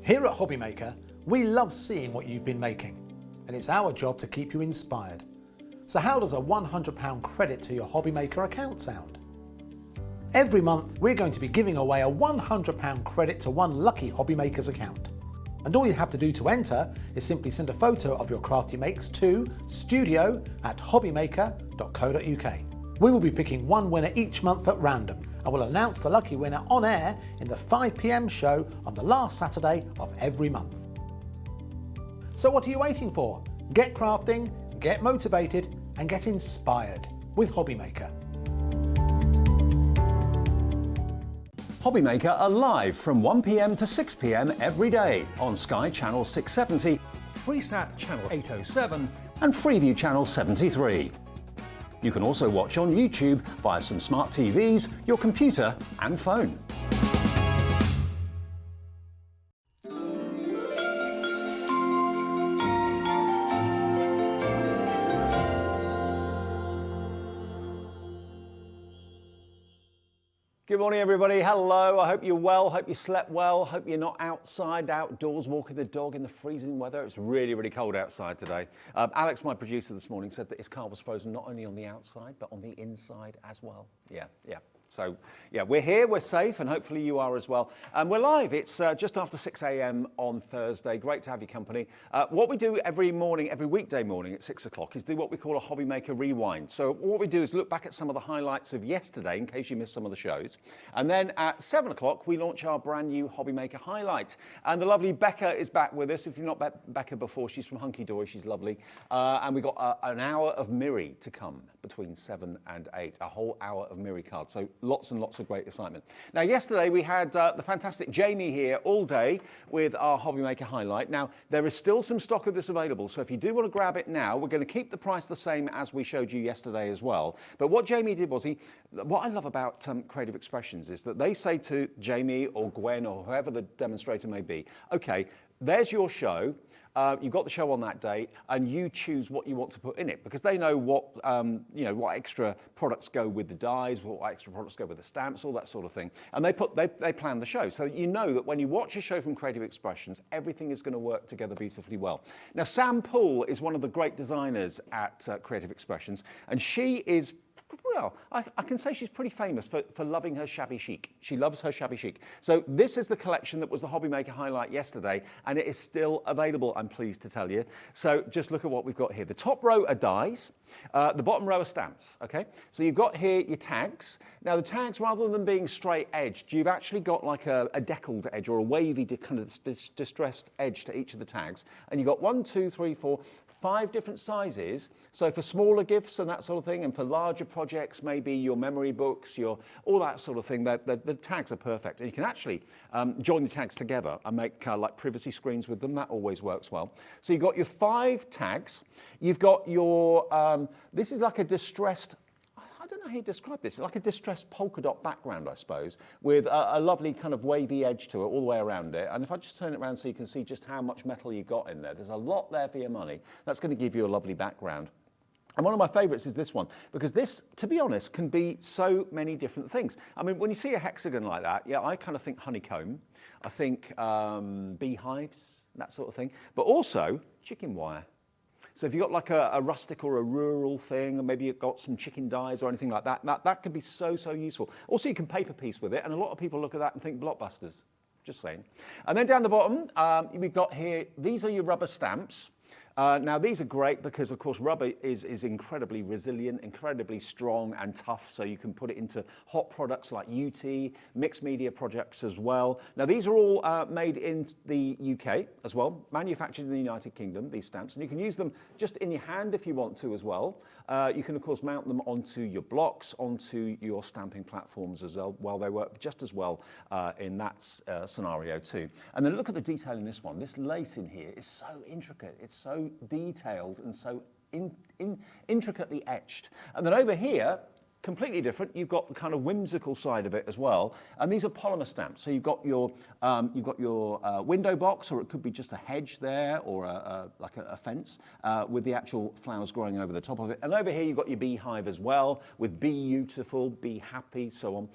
Here at HobbyMaker, we love seeing what you've been making, and it's our job to keep you inspired. So how does a £100 credit to your HobbyMaker account sound? Every month, we're going to be giving away a £100 credit to one lucky HobbyMaker's account. And all you have to do to enter is simply send a photo of your craft you makes to studio@hobbymaker.co.uk. We will be picking one winner each month at random, and we'll announce the lucky winner on air in the 5 PM show on the last Saturday of every month. So what are you waiting for? Get crafting, get motivated, and get inspired with HobbyMaker. HobbyMaker are live from 1 PM to 6 PM every day on Sky Channel 670, Freesat Channel 807 and Freeview Channel 73. You can also watch on YouTube via some smart TVs, your computer and phone. Good morning, everybody. Hello. I hope you're well. Hope you slept well. Hope you're not outside, outdoors, walking the dog in the freezing weather. It's really, really cold outside today. Alex, my producer this morning, said that his car was frozen not only on the outside, but on the inside as well. Yeah. So, yeah, we're here, we're safe, and hopefully you are as well. And we're live. It's just after 6 AM on Thursday. Great to have your company. What we do every morning, every weekday morning at 6 o'clock is do what we call a HobbyMaker Rewind. So what we do is look back at some of the highlights of yesterday in case you missed some of the shows. And then at 7 o'clock, we launch our brand new HobbyMaker Highlight. And the lovely Becca is back with us. If you've not met Becca before, she's from Hunkydory. She's lovely. And we've got an hour of Miri to come between 7 and 8. A whole hour of Miri cards. So lots and lots of great excitement. Now, yesterday we had the fantastic Jamie here all day with our HobbyMaker Highlight. Now, there is still some stock of this available, so if you do want to grab it now, we're going to keep the price the same as we showed you yesterday as well. But what Jamie did was what I love about Creative Expressions is that they say to Jamie or Gwen or whoever the demonstrator may be, okay, there's your show. You've got the show on that day, and you choose what you want to put in it because they know what what extra products go with the dies, what extra products go with the stamps, all that sort of thing. And they plan the show, so you know that when you watch a show from Creative Expressions, everything is going to work together beautifully well. Now, Sam Poole is one of the great designers at Creative Expressions, and she is. Well, I can say she's pretty famous for loving her shabby chic. She loves her shabby chic. So this is the collection that was the HobbyMaker Highlight yesterday, and it is still available, I'm pleased to tell you. So just look at what we've got here. The top row are dies. The bottom row are stamps, okay? So you've got here your tags. Now the tags, rather than being straight edged, you've actually got like a deckled edge or a wavy kind of distressed edge to each of the tags. And you've got 1, 2, 3, 4, 5 different sizes. So for smaller gifts and that sort of thing, and for larger projects, maybe your memory books, all that sort of thing, the tags are perfect. And you can actually join the tags together and make like privacy screens with them. That always works well. So you've got your 5 tags. You've got your, this is like a distressed, I don't know how you describe this, like a distressed polka dot background, I suppose, with a lovely kind of wavy edge to it all the way around it. And if I just turn it around so you can see just how much metal you got in there, there's a lot there for your money. That's going to give you a lovely background. And one of my favourites is this one, because this, to be honest, can be so many different things. I mean, when you see a hexagon like that, yeah, I kind of think honeycomb. I think beehives, that sort of thing. But also chicken wire. So if you've got like a rustic or a rural thing, or maybe you've got some chicken dies or anything like that, that can be so useful. Also, you can paper piece with it, and a lot of people look at that and think blockbusters. Just saying. And then down the bottom, we've got here, these are your rubber stamps. Now, these are great because, of course, rubber is incredibly resilient, incredibly strong and tough, so you can put it into hot products like UT, mixed media projects as well. Now, these are all made in the UK as well, manufactured in the United Kingdom, these stamps, and you can use them just in your hand if you want to as well. You can, of course, mount them onto your blocks, onto your stamping platforms as well. They work just as well in that scenario too. And then look at the detail in this one. This lace in here is so intricate. It's so detailed and so intricately etched. And then over here, completely different. You've got the kind of whimsical side of it as well, and these are polymer stamps. So you've got your window box, or it could be just a hedge there, or like a fence with the actual flowers growing over the top of it. And over here you've got your beehive as well, with be beautiful, be happy, so on,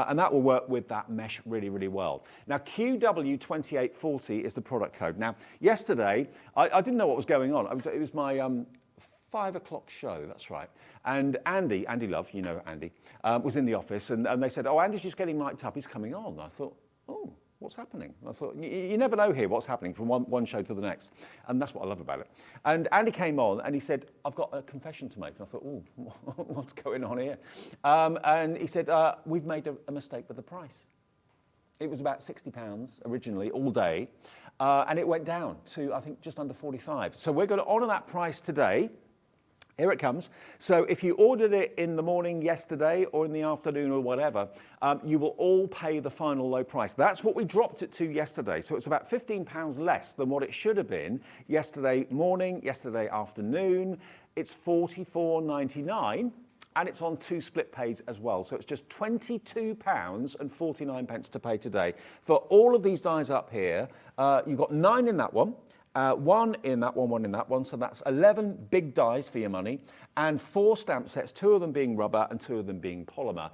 and that will work with that mesh really, really well. Now QW2840 is the product code. Now yesterday I didn't know what was going on. It was my 5 o'clock show, that's right. And Andy Love, you know Andy, was in the office, and they said, oh, Andy's just getting mic'd up, he's coming on. And I thought, oh, what's happening? And I thought, you never know here what's happening from one show to the next. And that's what I love about it. And Andy came on and he said, I've got a confession to make. And I thought, oh, what's going on here? And he said, we've made a mistake with the price. It was about £60 originally, all day, and it went down to, I think, just under 45. So we're going to honour that price today. Here it comes. So if you ordered it in the morning yesterday or in the afternoon or whatever, you will all pay the final low price. That's what we dropped it to yesterday. So it's about £15 less than what it should have been yesterday morning, yesterday afternoon. It's £44.99. And it's on 2 split pays as well. So it's just £22.49 to pay today. For all of these dies up here, you've got 9 in that one, 1 in that one, 1 in that one. So that's 11 big dies for your money, and 4 stamp sets, 2 of them being rubber and 2 of them being polymer.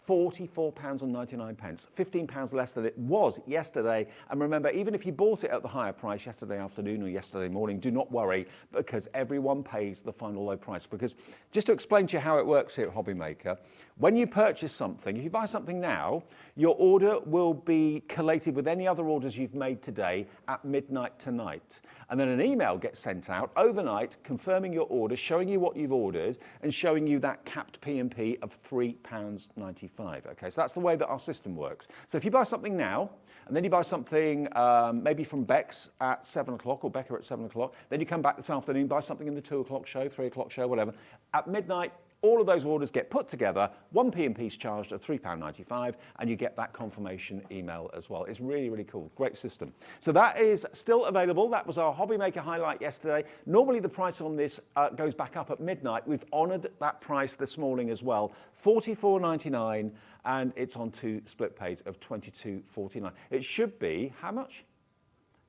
£44.99, £15 less than it was yesterday. And remember, even if you bought it at the higher price yesterday afternoon or yesterday morning, do not worry, because everyone pays the final low price. Because just to explain to you how it works here at HobbyMaker, when you purchase something, if you buy something now, your order will be collated with any other orders you've made today at midnight tonight. And then an email gets sent out overnight confirming your order, showing you what you've ordered, and showing you that capped P&P of £3.95. Okay, so that's the way that our system works. So if you buy something now, and then you buy something maybe from Bex at 7 o'clock, or Becca at 7 o'clock, then you come back this afternoon, buy something in the 2 o'clock show, 3 o'clock show, whatever. At midnight, all of those orders get put together, 1 P&P's charged at £3.95, and you get that confirmation email as well. It's really, really cool. Great system. So that is still available. That was our HobbyMaker Highlight yesterday. Normally the price on this goes back up at midnight. We've honoured that price this morning as well. £44.99, and it's on 2 split pays of £22.49. It should be, how much?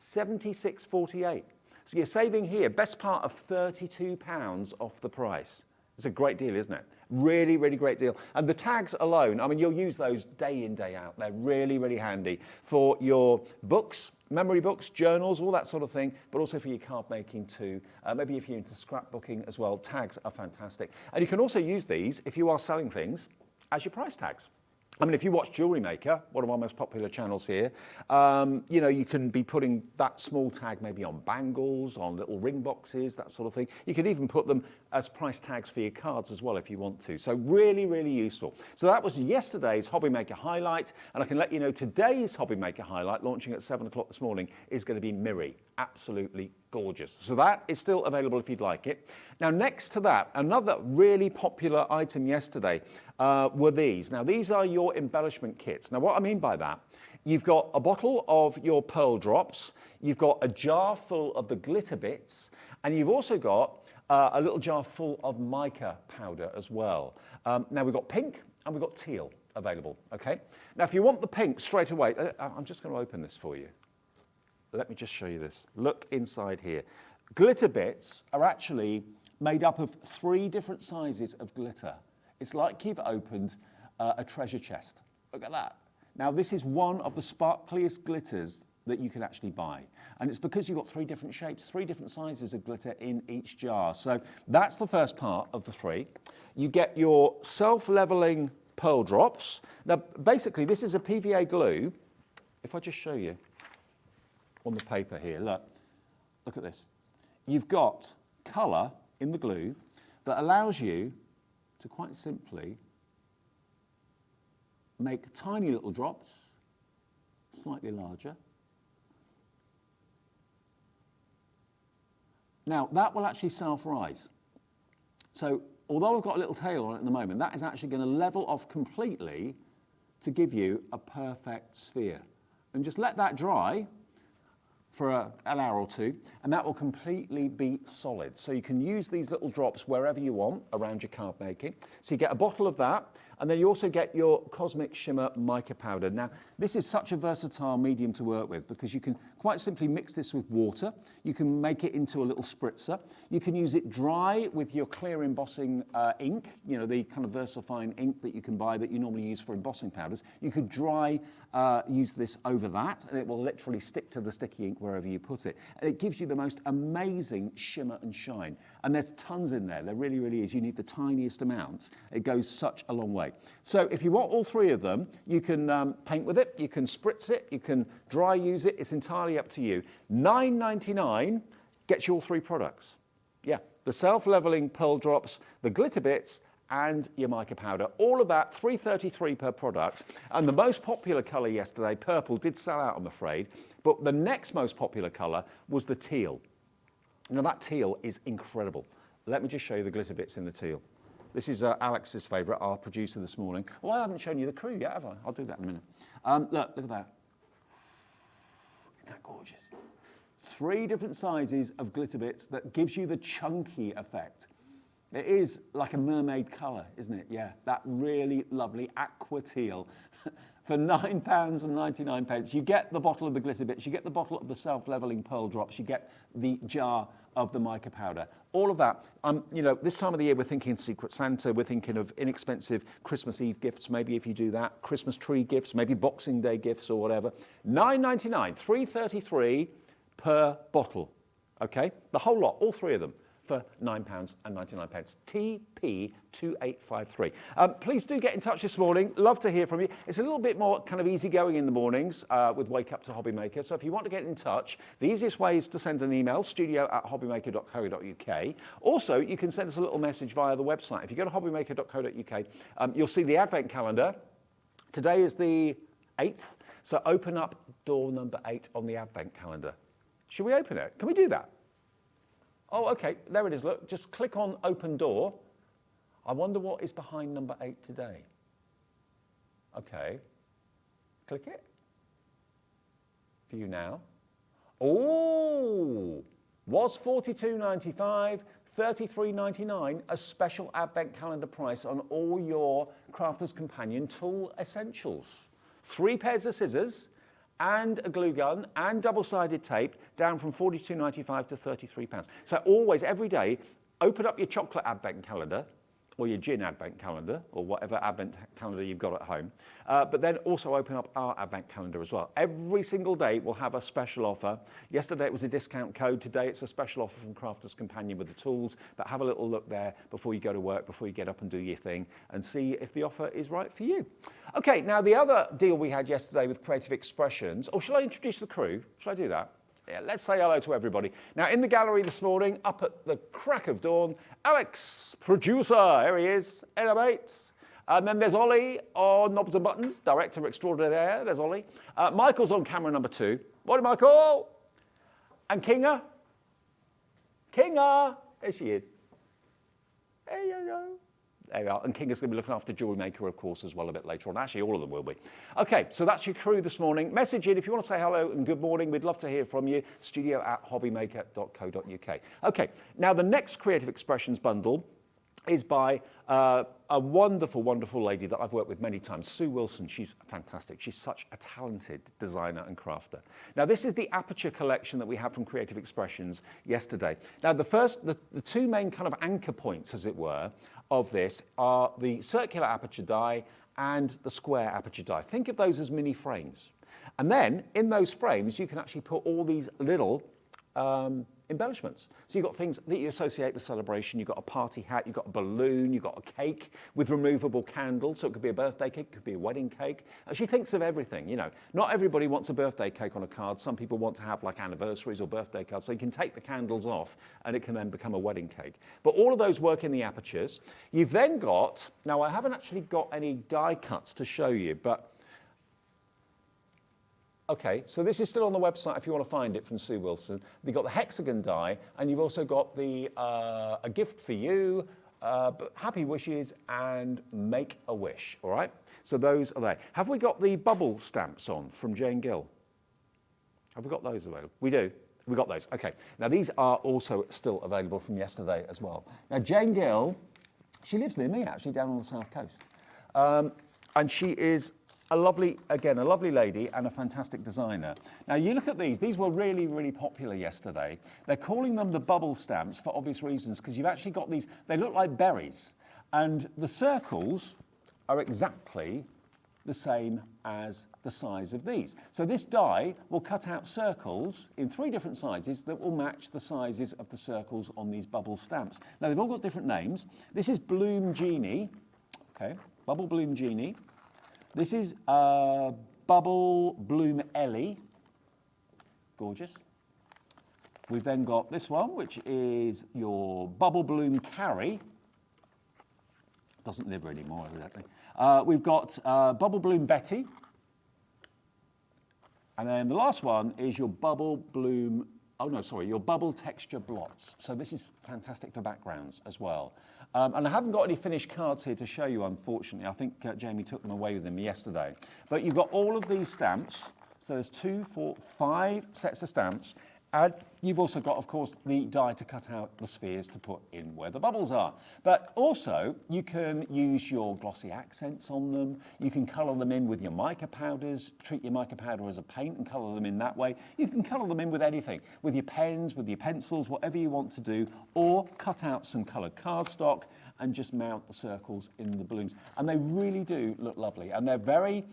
£76.48. So you're saving here, best part of £32 off the price. It's a great deal, isn't it? Really, really great deal. And the tags alone, I mean, you'll use those day in, day out. They're really, really handy for your books, memory books, journals, all that sort of thing, but also for your card making too. Maybe if you're into scrapbooking as well, tags are fantastic. And you can also use these if you are selling things as your price tags. I mean, if you watch Jewelry Maker, one of our most popular channels here, you know, you can be putting that small tag maybe on bangles, on little ring boxes, that sort of thing. You can even put them as price tags for your cards as well if you want to. So really, really useful. So that was yesterday's HobbyMaker Highlight, and I can let you know today's HobbyMaker Highlight, launching at 7 o'clock this morning, is going to be Miri. Absolutely gorgeous. So that is still available if you'd like it. Now, next to that, another really popular item yesterday were these. Now, these are your embellishment kits. Now, what I mean by that, you've got a bottle of your pearl drops, you've got a jar full of the glitter bits, and you've also got a little jar full of mica powder as well. Now, we've got pink and we've got teal available, okay? Now, if you want the pink straight away, I'm just going to open this for you. Let me just show you this. Look inside here. Glitter bits are actually made up of 3 different sizes of glitter. It's like you've opened a treasure chest. Look at that. Now, this is one of the sparkliest glitters that you can actually buy. And it's because you've got 3 different shapes, 3 different sizes of glitter in each jar. So that's the first part of the 3. You get your self-leveling pearl drops. Now, basically, this is a PVA glue. If I just show you on the paper here, look at this. You've got colour in the glue that allows you to quite simply make tiny little drops, slightly larger. Now, that will actually self-rise. So, although I've got a little tail on it at the moment, that is actually going to level off completely to give you a perfect sphere. And just let that dry. for an hour or two, and that will completely be solid. So you can use these little drops wherever you want around your card making. So you get a bottle of that, and then you also get your Cosmic Shimmer mica powder. Now, this is such a versatile medium to work with because you can quite simply mix this with water. You can make it into a little spritzer. You can use it dry with your clear embossing ink, you know, the kind of VersaFine ink that you can buy that you normally use for embossing powders. You could use this over that, and it will literally stick to the sticky ink wherever you put it. And it gives you the most amazing shimmer and shine. And there's tons in there. There really, really is. You need the tiniest amounts. It goes such a long way. So if you want all three of them, you can paint with it, you can spritz it, you can dry use it. It's entirely up to you. $9.99 gets you all three products. Yeah, the self-leveling pearl drops, the glitter bits, and your mica powder. All of that, $3.33 per product. And the most popular colour yesterday, purple, did sell out, I'm afraid. But the next most popular colour was the teal. Now that teal is incredible. Let me just show you the glitter bits in the teal. This is Alex's favourite, our producer this morning. Oh, I haven't shown you the crew yet, have I? I'll do that in a minute. Look at that. Isn't that gorgeous? 3 different sizes of glitter bits that gives you the chunky effect. It is like a mermaid colour, isn't it? Yeah, that really lovely aqua teal. For £9.99, you get the bottle of the glitter bits, you get the bottle of the self-leveling pearl drops, you get the jar of the mica powder. All of that. You know, this time of the year we're thinking Secret Santa, we're thinking of inexpensive Christmas Eve gifts, maybe if you do that, Christmas tree gifts, maybe Boxing Day gifts or whatever. $9.99, $3.33 per bottle. Okay, the whole lot, all 3 of them, for £9.99. TP2853. Please do get in touch this morning. Love to hear from you. It's a little bit more kind of easygoing in the mornings with Wake Up to HobbyMaker. So if you want to get in touch, the easiest way is to send an email, studio@hobbymaker.co.uk. Also, you can send us a little message via the website. If you go to hobbymaker.co.uk, you'll see the advent calendar. Today is the 8th, so open up door number 8 on the advent calendar. Should we open it? Can we do that? Oh, okay, there it is, look. Just click on open door. I wonder what is behind number 8 today. Okay, click it. For you now. Oh, was $42.95, $33.99, a special advent calendar price on all your Crafter's Companion tool essentials. 3 pairs of scissors, and a glue gun and double-sided tape, down from $42.95 to £33. So always, every day, open up your chocolate advent calendar, or your gin advent calendar, or whatever advent calendar you've got at home. But then also open up our advent calendar as well. Every single day we'll have a special offer. Yesterday it was a discount code. Today it's a special offer from Crafter's Companion with the tools. But have a little look there before you go to work, before you get up and do your thing, and see if the offer is right for you. Okay, now the other deal we had yesterday with Creative Expressions, or shall I introduce the crew? Shall I do that? Yeah, let's say hello to everybody. Now, in the gallery this morning, up at the crack of dawn, Alex, producer, here he is, animates. And then there's Ollie on Knobs and Buttons, director extraordinaire, there's Ollie. Michael's on camera number 2. Morning, Michael. And Kinga. Kinga, there she is. There you go. There we are. And Kinga's going to be looking after Jewelry Maker, of course, as well a bit later on. Actually, all of them will be. Okay, so that's your crew this morning. Message in if you want to say hello and good morning. We'd love to hear from you. studio@hobbymaker.co.uk. Okay, now the next Creative Expressions bundle is by a wonderful, wonderful lady that I've worked with many times, Sue Wilson. She's fantastic. She's such a talented designer and crafter. Now, this is the Aperture collection that we had from Creative Expressions yesterday. Now, the 2 main kind of anchor points, as it were, of this are the circular aperture die and the square aperture die. Think of those as mini frames. And then, in those frames, you can actually put all these little embellishments. So you've got things that you associate with celebration. You've got a party hat, you've got a balloon, you've got a cake with removable candles. So it could be a birthday cake, it could be a wedding cake. She thinks of everything, you know. Not everybody wants a birthday cake on a card. Some people want to have like anniversaries or birthday cards. So you can take the candles off and it can then become a wedding cake. But all of those work in the apertures. You've then got, now I haven't actually got any die cuts to show you, but okay, so this is still on the website if you want to find it from Sue Wilson. You've got the hexagon die, and you've also got the a gift for you, happy wishes, and make a wish, all right? So those are there. Have we got the bubble stamps on from Jane Gill? Have we got those available? We do. We got those. Okay. Now, these are also still available from yesterday as well. Now, Jane Gill, she lives near me, actually, down on the south coast. And she is a lovely lady and a fantastic designer. Now, you look at these were really, really popular yesterday. They're calling them the bubble stamps for obvious reasons, because you've actually got these, they look like berries. And the circles are exactly the same as the size of these. So this die will cut out circles in 3 different sizes that will match the sizes of the circles on these bubble stamps. Now, they've all got different names. This is Bloom Genie, okay, Bubble Bloom Genie. This is Bubble Bloom Ellie, gorgeous. We've then got this one, which is your Bubble Bloom Carrie. Doesn't live anymore, evidently. We've got Bubble Bloom Betty. And then the last one is your Bubble Bloom, your Bubble Texture Blots. So this is fantastic for backgrounds as well. And I haven't got any finished cards here to show you, unfortunately. I think Jamie took them away with him yesterday. But you've got all of these stamps. So there's 2, 4, 5 sets of stamps. And you've also got, of course, the die to cut out the spheres to put in where the bubbles are. But also, you can use your glossy accents on them. You can colour them in with your mica powders. Treat your mica powder as a paint and colour them in that way. You can colour them in with anything, with your pens, with your pencils, whatever you want to do, or cut out some coloured cardstock and just mount the circles in the balloons. And they really do look lovely. And they're very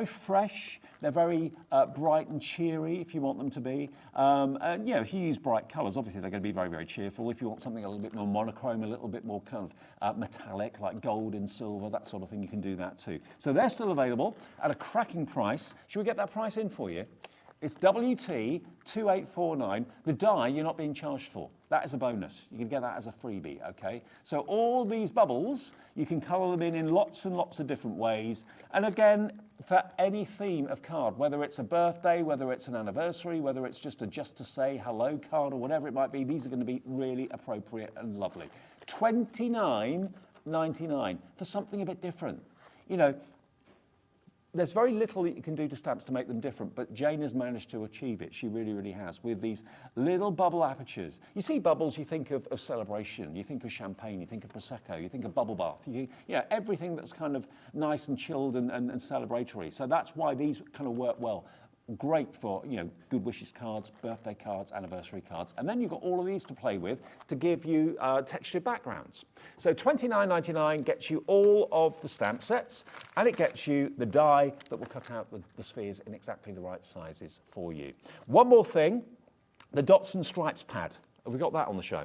fresh, they're very bright and cheery if you want them to be. And if you use bright colours, obviously they're going to be very, very cheerful. If you want something a little bit more monochrome, a little bit more kind of metallic, like gold and silver, that sort of thing, you can do that too. So they're still available at a cracking price. Should we get that price in for you? It's WT2849. The die you're not being charged for. That is a bonus. You can get that as a freebie, okay? So all these bubbles, you can colour them in lots and lots of different ways. And again, for any theme of card, whether it's a birthday, whether it's an anniversary, whether it's just to say hello card or whatever it might be, these are going to be really appropriate and lovely. $29.99 for something a bit different. You know, there's very little that you can do to stamps to make them different, but Jane has managed to achieve it. She really, really has, with these little bubble apertures. You see bubbles, you think of celebration, you think of champagne, you think of Prosecco, you think of bubble bath, everything that's kind of nice and chilled and celebratory. So that's why these kind of work well. Great for, good wishes cards, birthday cards, anniversary cards. And then you've got all of these to play with to give you textured backgrounds. So $29.99 gets you all of the stamp sets, and it gets you the die that will cut out the spheres in exactly the right sizes for you. One more thing, the dots and stripes pad. Have we got that on the show?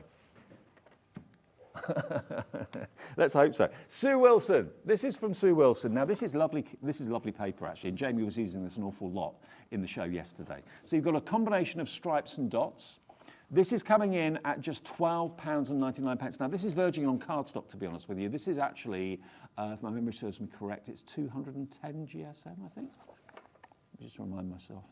Let's hope so. Sue Wilson. This is from Sue Wilson. Now, this is lovely paper, actually. And Jamie was using this an awful lot in the show yesterday. So you've got a combination of stripes and dots. This is coming in at just £12.99. Now, this is verging on cardstock, to be honest with you. This is actually, if my memory serves me correct, it's 210 GSM, I think. Let me just remind myself.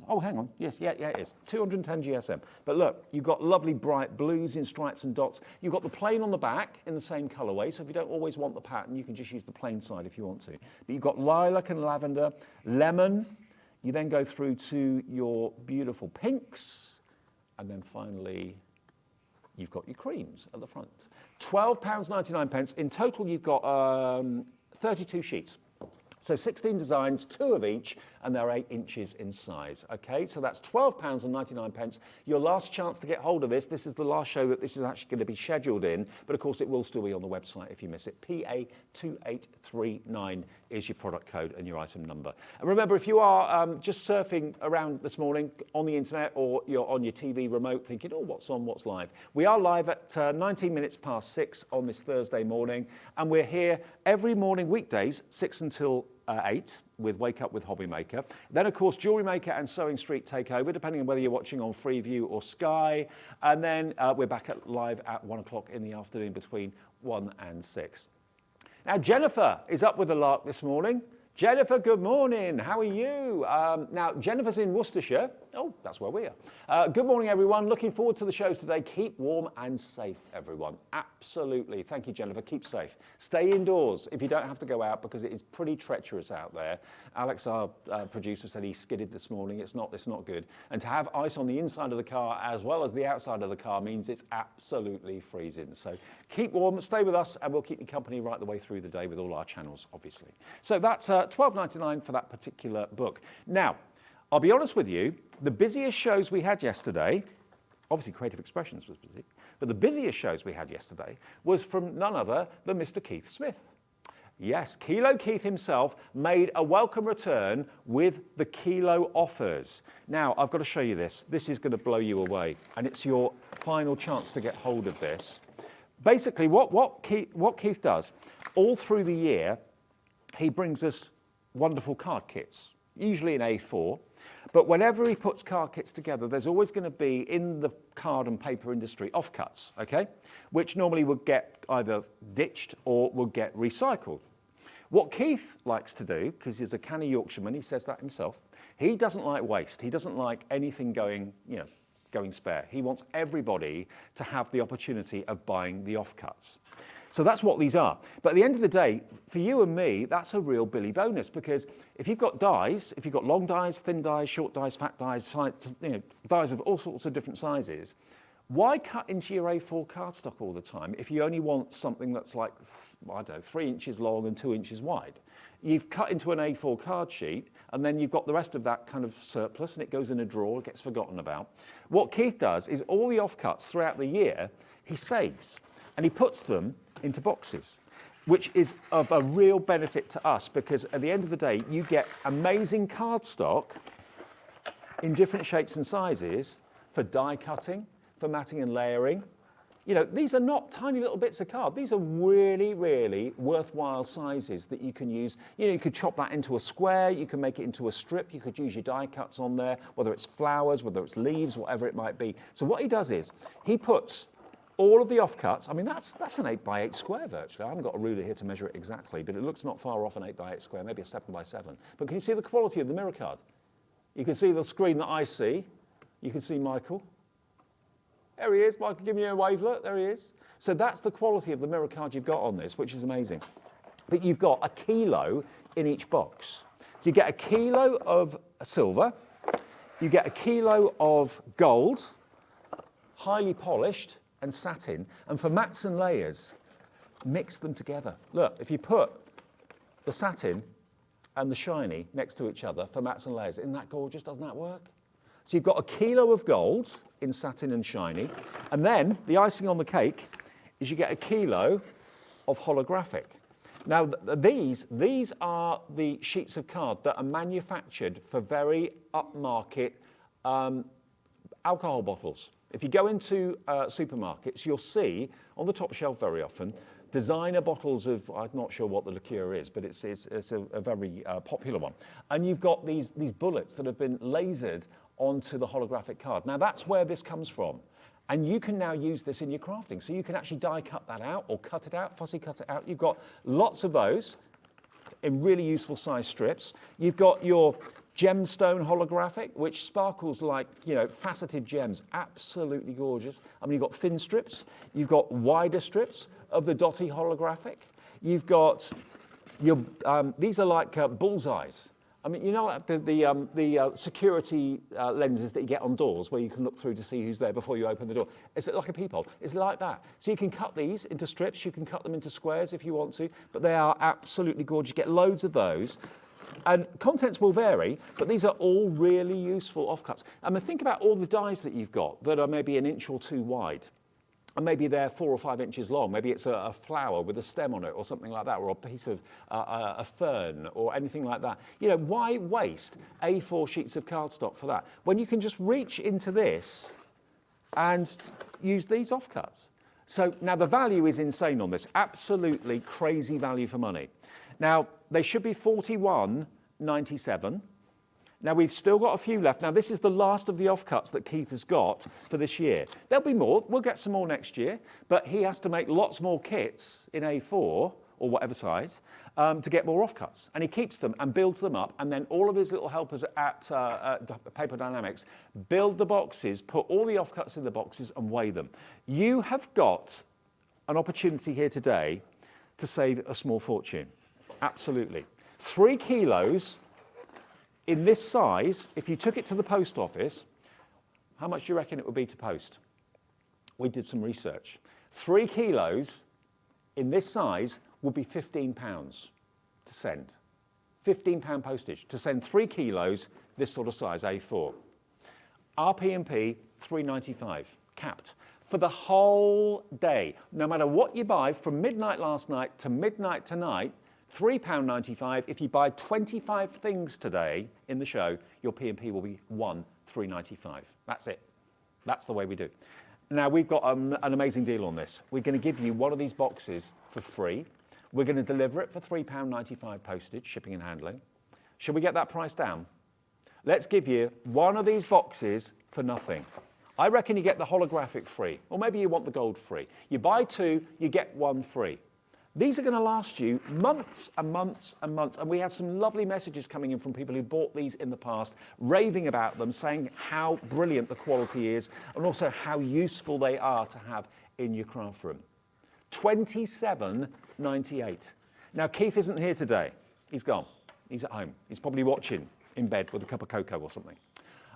Oh, hang on. Yes, yeah, it is. 210 GSM. But look, you've got lovely bright blues in stripes and dots. You've got the plain on the back in the same colourway, so if you don't always want the pattern, you can just use the plain side if you want to. But you've got lilac and lavender, lemon. You then go through to your beautiful pinks, and then finally, you've got your creams at the front. £12.99. In total, you've got 32 sheets. So 16 designs, 2 of each, and they're 8 inches in size. Okay, so that's £12.99. Your last chance to get hold of this. This is the last show that this is actually going to be scheduled in, but of course it will still be on the website if you miss it. PA2839 is your product code and your item number. And remember, if you are just surfing around this morning on the internet, or you're on your TV remote thinking, oh, what's on, what's live? We are live at 19 minutes past 6 on this Thursday morning, and we're here every morning, weekdays, 6 until 8 with Wake Up with HobbyMaker. Then, of course, Jewellery Maker and Sewing Street take over, depending on whether you're watching on Freeview or Sky. And then we're back live at 1 o'clock in the afternoon between 1 and 6. Now, Jennifer is up with a lark this morning. Jennifer, good morning. How are you? Now, Jennifer's in Worcestershire. Oh, that's where we are. Good morning, everyone. Looking forward to the shows today. Keep warm and safe, everyone. Absolutely. Thank you, Jennifer. Keep safe. Stay indoors if you don't have to go out because it is pretty treacherous out there. Alex, our producer, said he skidded this morning. It's not good. And to have ice on the inside of the car as well as the outside of the car means it's absolutely freezing. So keep warm, stay with us, and we'll keep you company right the way through the day with all our channels, obviously. So that's $12.99 for that particular book. Now, I'll be honest with you, the busiest shows we had yesterday, obviously Creative Expressions was busy, but the busiest shows we had yesterday was from none other than Mr. Keith Smith. Yes, Kilo Keith himself made a welcome return with the Kilo offers. Now, I've got to show you this. This is going to blow you away, and it's your final chance to get hold of this. Basically, what Keith does, all through the year, he brings us wonderful card kits, usually in A4. But whenever he puts card kits together, there's always going to be, in the card and paper industry, offcuts, okay? Which normally would get either ditched or would get recycled. What Keith likes to do, because he's a canny Yorkshireman, he says that himself, he doesn't like waste. He doesn't like anything going spare. He wants everybody to have the opportunity of buying the offcuts. So that's what these are. But at the end of the day, for you and me, that's a real Billy bonus, because if you've got dies, if you've got long dies, thin dies, short dies, fat dies, dies of all sorts of different sizes, why cut into your A4 cardstock all the time if you only want something that's like, I don't know, 3 inches long and 2 inches wide? You've cut into an A4 card sheet, and then you've got the rest of that kind of surplus, and it goes in a drawer, it gets forgotten about. What Keith does is all the offcuts throughout the year, he saves, and he puts them into boxes, which is of a real benefit to us, because at the end of the day, you get amazing cardstock in different shapes and sizes for die cutting, for matting and layering. You know, these are not tiny little bits of card. These are really, really worthwhile sizes that you can use. You know, you could chop that into a square, you can make it into a strip, you could use your die cuts on there, whether it's flowers, whether it's leaves, whatever it might be. So what he does is, he puts all of the offcuts, I mean, that's an 8x8 square virtually. I haven't got a ruler here to measure it exactly, but it looks not far off an 8x8 square, maybe a 7x7. But can you see the quality of the mirror card? You can see the screen that I see. You can see Michael. There he is. Michael, give me a wave, look. There he is. So that's the quality of the mirror card you've got on this, which is amazing. But you've got a kilo in each box. So you get a kilo of silver. You get a kilo of gold, highly polished, and satin, and for mats and layers, mix them together. Look, if you put the satin and the shiny next to each other for mats and layers, isn't that gorgeous? Doesn't that work? So you've got a kilo of gold in satin and shiny, and then the icing on the cake is you get a kilo of holographic. Now, these are the sheets of card that are manufactured for very upmarket alcohol bottles. If you go into supermarkets, you'll see on the top shelf very often designer bottles of, I'm not sure what the liqueur is, but it's a very popular one. And you've got these bullets that have been lasered onto the holographic card. Now that's where this comes from. And you can now use this in your crafting. So you can actually die cut that out or cut it out, fussy cut it out. You've got lots of those in really useful size strips. You've got your gemstone holographic, which sparkles like, you know, faceted gems, absolutely gorgeous. I mean, you've got thin strips, you've got wider strips of the dotty holographic. You've got your, these are like bullseyes. I mean, you know, like the security lenses that you get on doors where you can look through to see who's there before you open the door. It's like a peephole. It's like that. So you can cut these into strips, you can cut them into squares if you want to, but they are absolutely gorgeous. You get loads of those. And contents will vary, but these are all really useful offcuts. I mean, think about all the dies that you've got that are maybe an inch or two wide. And maybe they're 4 or 5 inches long. Maybe it's a flower with a stem on it or something like that, or a piece of a fern or anything like that. You know, why waste A4 sheets of cardstock for that when you can just reach into this and use these offcuts? So now the value is insane on this. Absolutely crazy value for money. Now, they should be $41.97. Now, we've still got a few left. Now, this is the last of the offcuts that Keith has got for this year. There'll be more. We'll get some more next year. But he has to make lots more kits in A4 or whatever size, to get more offcuts. And he keeps them and builds them up, and then all of his little helpers at Paper Dynamics build the boxes, put all the offcuts in the boxes and weigh them. You have got an opportunity here today to save a small fortune. Absolutely. 3 kilos in this size, if you took it to the post office, how much do you reckon it would be to post? We did some research. 3 kilos in this size would be £15 to send. £15 postage to send 3 kilos, this sort of size, A4. RP&P, £3.95, capped. For the whole day, no matter what you buy, from midnight last night to midnight tonight, £3.95. If you buy 25 things today in the show, your P&P will be £3.95. That's it. That's the way we do. Now, we've got an amazing deal on this. We're going to give you one of these boxes for free. We're going to deliver it for £3.95 postage, shipping and handling. Should we get that price down? Let's give you one of these boxes for nothing. I reckon you get the holographic free, or maybe you want the gold free. You buy 2, you get 1 free. These are going to last you months and months and months. And we had some lovely messages coming in from people who bought these in the past, raving about them, saying how brilliant the quality is and also how useful they are to have in your craft room. £27.98. Now, Keith isn't here today. He's gone. He's at home. He's probably watching in bed with a cup of cocoa or something.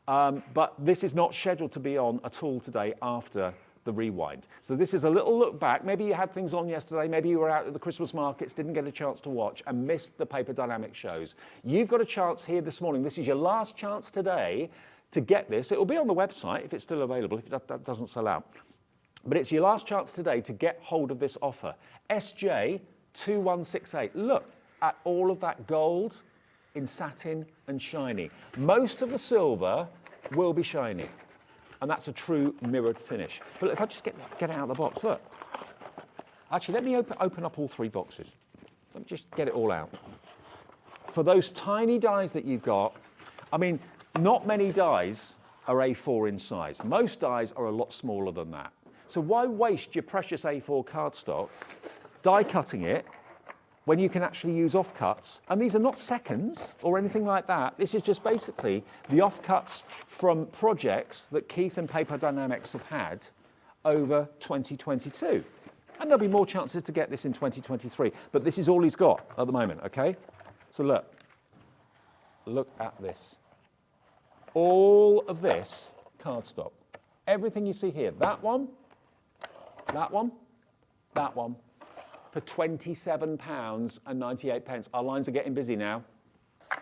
But this is not scheduled to be on at all today after the rewind. So this is a little look back. Maybe you had things on yesterday, maybe you were out at the Christmas markets, didn't get a chance to watch and missed the Paper Dynamics shows. You've got a chance here this morning. This is your last chance today to get this. It will be on the website if it's still available, if that doesn't sell out. But it's your last chance today to get hold of this offer. SJ2168. Look at all of that gold in satin and shiny. Most of the silver will be shiny. And that's a true mirrored finish. But if I just get it out of the box, look. Actually, let me open up all 3 boxes. Let me just get it all out. For those tiny dies that you've got, I mean, not many dies are A4 in size. Most dies are a lot smaller than that. So why waste your precious A4 cardstock die cutting it when you can actually use offcuts? And these are not seconds or anything like that. This is just basically the offcuts from projects that Keith and Paper Dynamics have had over 2022. And there'll be more chances to get this in 2023. But this is all he's got at the moment, okay? So look at this. All of this cardstock. Everything you see here, that one, that one, that one, for £27.98. Our lines are getting busy now.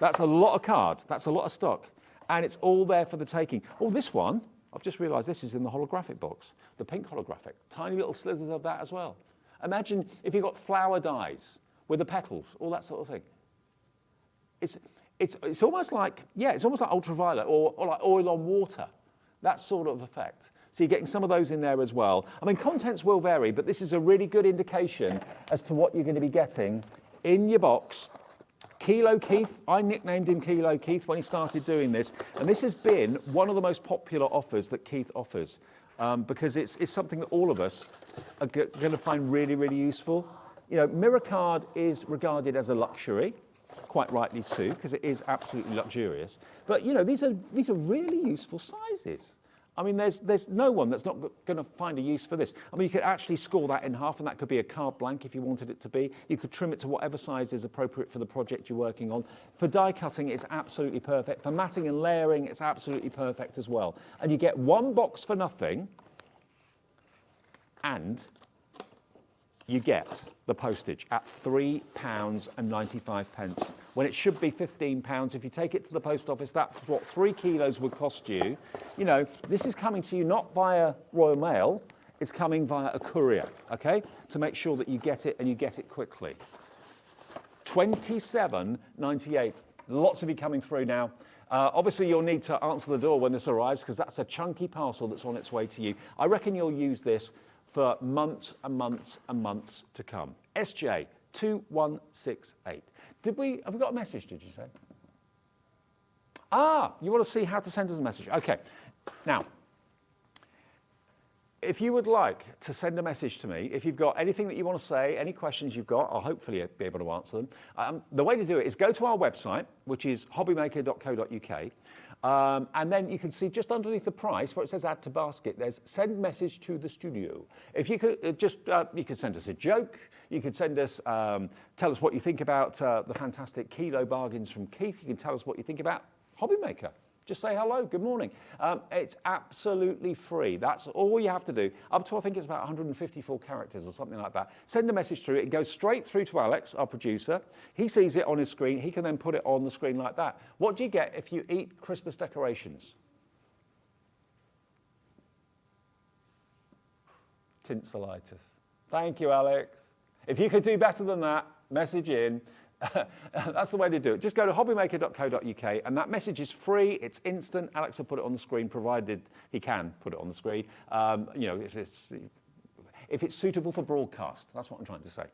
That's a lot of card. That's a lot of stock. And it's all there for the taking. Oh, this one, I've just realised this is in the holographic box, the pink holographic. Tiny little slithers of that as well. Imagine if you've got flower dies with the petals, all that sort of thing. It's almost like, yeah, it's almost like ultraviolet or like oil on water, that sort of effect. So you're getting some of those in there as well. I mean, contents will vary, but this is a really good indication as to what you're going to be getting in your box. Kilo Keith, I nicknamed him Kilo Keith when he started doing this. And this has been one of the most popular offers that Keith offers because it's something that all of us are going to find really, really useful. You know, mirror card is regarded as a luxury, quite rightly too, because it is absolutely luxurious. But, you know, these are really useful sizes. I mean, there's no one that's not going to find a use for this. I mean, you could actually score that in half, and that could be a card blank if you wanted it to be. You could trim it to whatever size is appropriate for the project you're working on. For die cutting, it's absolutely perfect. For matting and layering, it's absolutely perfect as well. And you get 1 box for nothing, and you get the postage at £3.95, when it should be £15. If you take it to the post office, that's what 3 kilos would cost you. You know, this is coming to you not via Royal Mail, it's coming via a courier, okay? To make sure that you get it and you get it quickly. £27.98. Lots of you coming through now. Obviously, you'll need to answer the door when this arrives because that's a chunky parcel that's on its way to you. I reckon you'll use this for months and months and months to come. SJ2168. Have we got a message, did you say? Ah, you want to see how to send us a message. Okay. Now, if you would like to send a message to me, if you've got anything that you want to say, any questions you've got, I'll hopefully be able to answer them. The way to do it is go to our website, which is hobbymaker.co.uk, and then you can see just underneath the price where it says add to basket, there's send message to the studio. If you could you could send us a joke, you could send us, tell us what you think about the fantastic kilo bargains from Keith. You can tell us what you think about HobbyMaker. Just say hello, good morning. It's absolutely free. That's all you have to do. Up to, I think it's about 154 characters or something like that. Send a message through. It goes straight through to Alex, our producer. He sees it on his screen. He can then put it on the screen like that. What do you get if you eat Christmas decorations? Tinselitis. Thank you, Alex. If you could do better than that, message in. That's the way to do it. Just go to hobbymaker.co.uk, and that message is free. It's instant. Alex will put it on the screen, provided he can put it on the screen. You know, if it's suitable for broadcast. That's what I'm trying to say.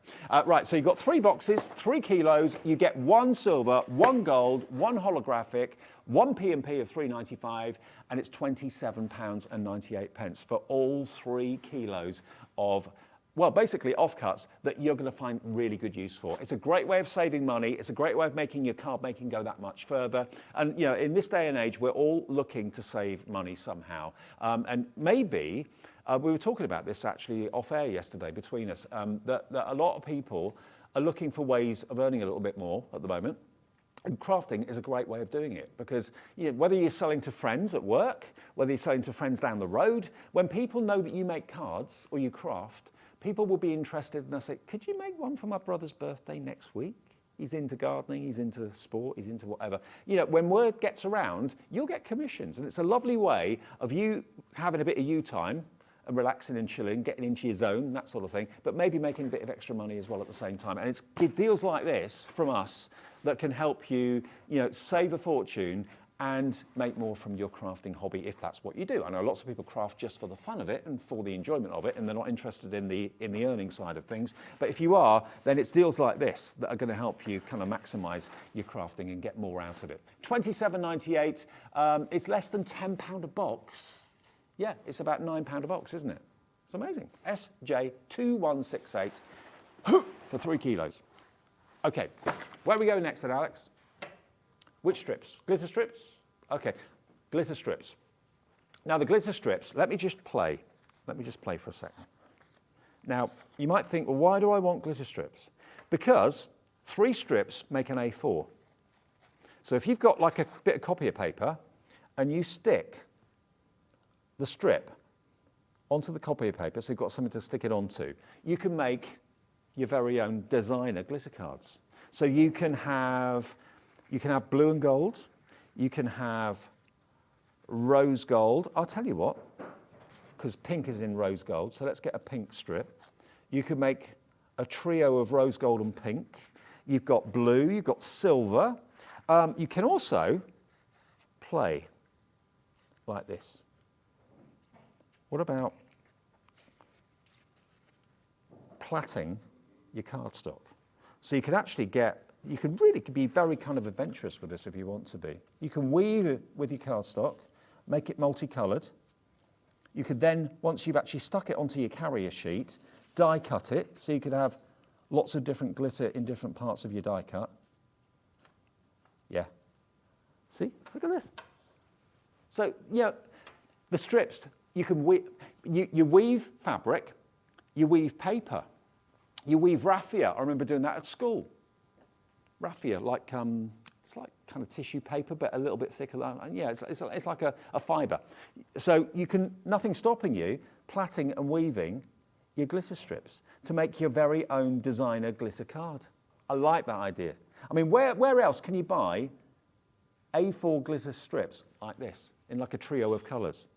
Right, so you've got 3 boxes, 3 kilos. You get 1 silver, 1 gold, 1 holographic, 1 P&P of £3.95, and it's £27.98 for all 3 kilos of, well, basically offcuts that you're going to find really good use for. It's a great way of saving money. It's a great way of making your card making go that much further. And, you know, in this day and age, we're all looking to save money somehow. And maybe, we were talking about this actually off air yesterday between us, that a lot of people are looking for ways of earning a little bit more at the moment. And crafting is a great way of doing it because, you know, whether you're selling to friends at work, whether you're selling to friends down the road, when people know that you make cards or you craft, people will be interested and they'll say, could you make one for my brother's birthday next week? He's into gardening, he's into sport, he's into whatever. You know, when word gets around, you'll get commissions. And it's a lovely way of you having a bit of you time and relaxing and chilling, getting into your zone, that sort of thing, but maybe making a bit of extra money as well at the same time. And it's deals like this from us that can help you, you know, save a fortune and make more from your crafting hobby if that's what you do. I know lots of people craft just for the fun of it and for the enjoyment of it, and they're not interested in the earning side of things. But if you are, then it's deals like this that are going to help you kind of maximise your crafting and get more out of it. £27.98, it's less than £10 a box. Yeah, it's about £9 a box, isn't it? It's amazing. SJ2168 for 3 kilos. Okay, where we go next then, Alex? Which strips? Glitter strips? Okay, glitter strips. Now the glitter strips, let me just play for a second. Now, you might think, well, why do I want glitter strips? Because 3 strips make an A4. So if you've got like a bit of copier paper and you stick the strip onto the copier paper, so you've got something to stick it onto, you can make your very own designer glitter cards. So you can have blue and gold, you can have rose gold. I'll tell you what, because pink is in rose gold, so let's get a pink strip. You can make a trio of rose gold and pink. You've got blue, you've got silver. You can also play like this. What about plaiting your cardstock? So you can actually you can really be very kind of adventurous with this if you want to be. You can weave it with your cardstock, make it multicoloured. You could then, once you've actually stuck it onto your carrier sheet, die cut it, so you could have lots of different glitter in different parts of your die cut. Yeah. See, look at this. So, yeah, the strips, you can you weave fabric, you weave paper, you weave raffia. I remember doing that at school. Raffia, like it's like kind of tissue paper, but a little bit thicker. Yeah, it's like a fibre. So you can, nothing stopping you plaiting and weaving your glitter strips to make your very own designer glitter card. I like that idea. I mean, where else can you buy A4 glitter strips like this in like a trio of colours?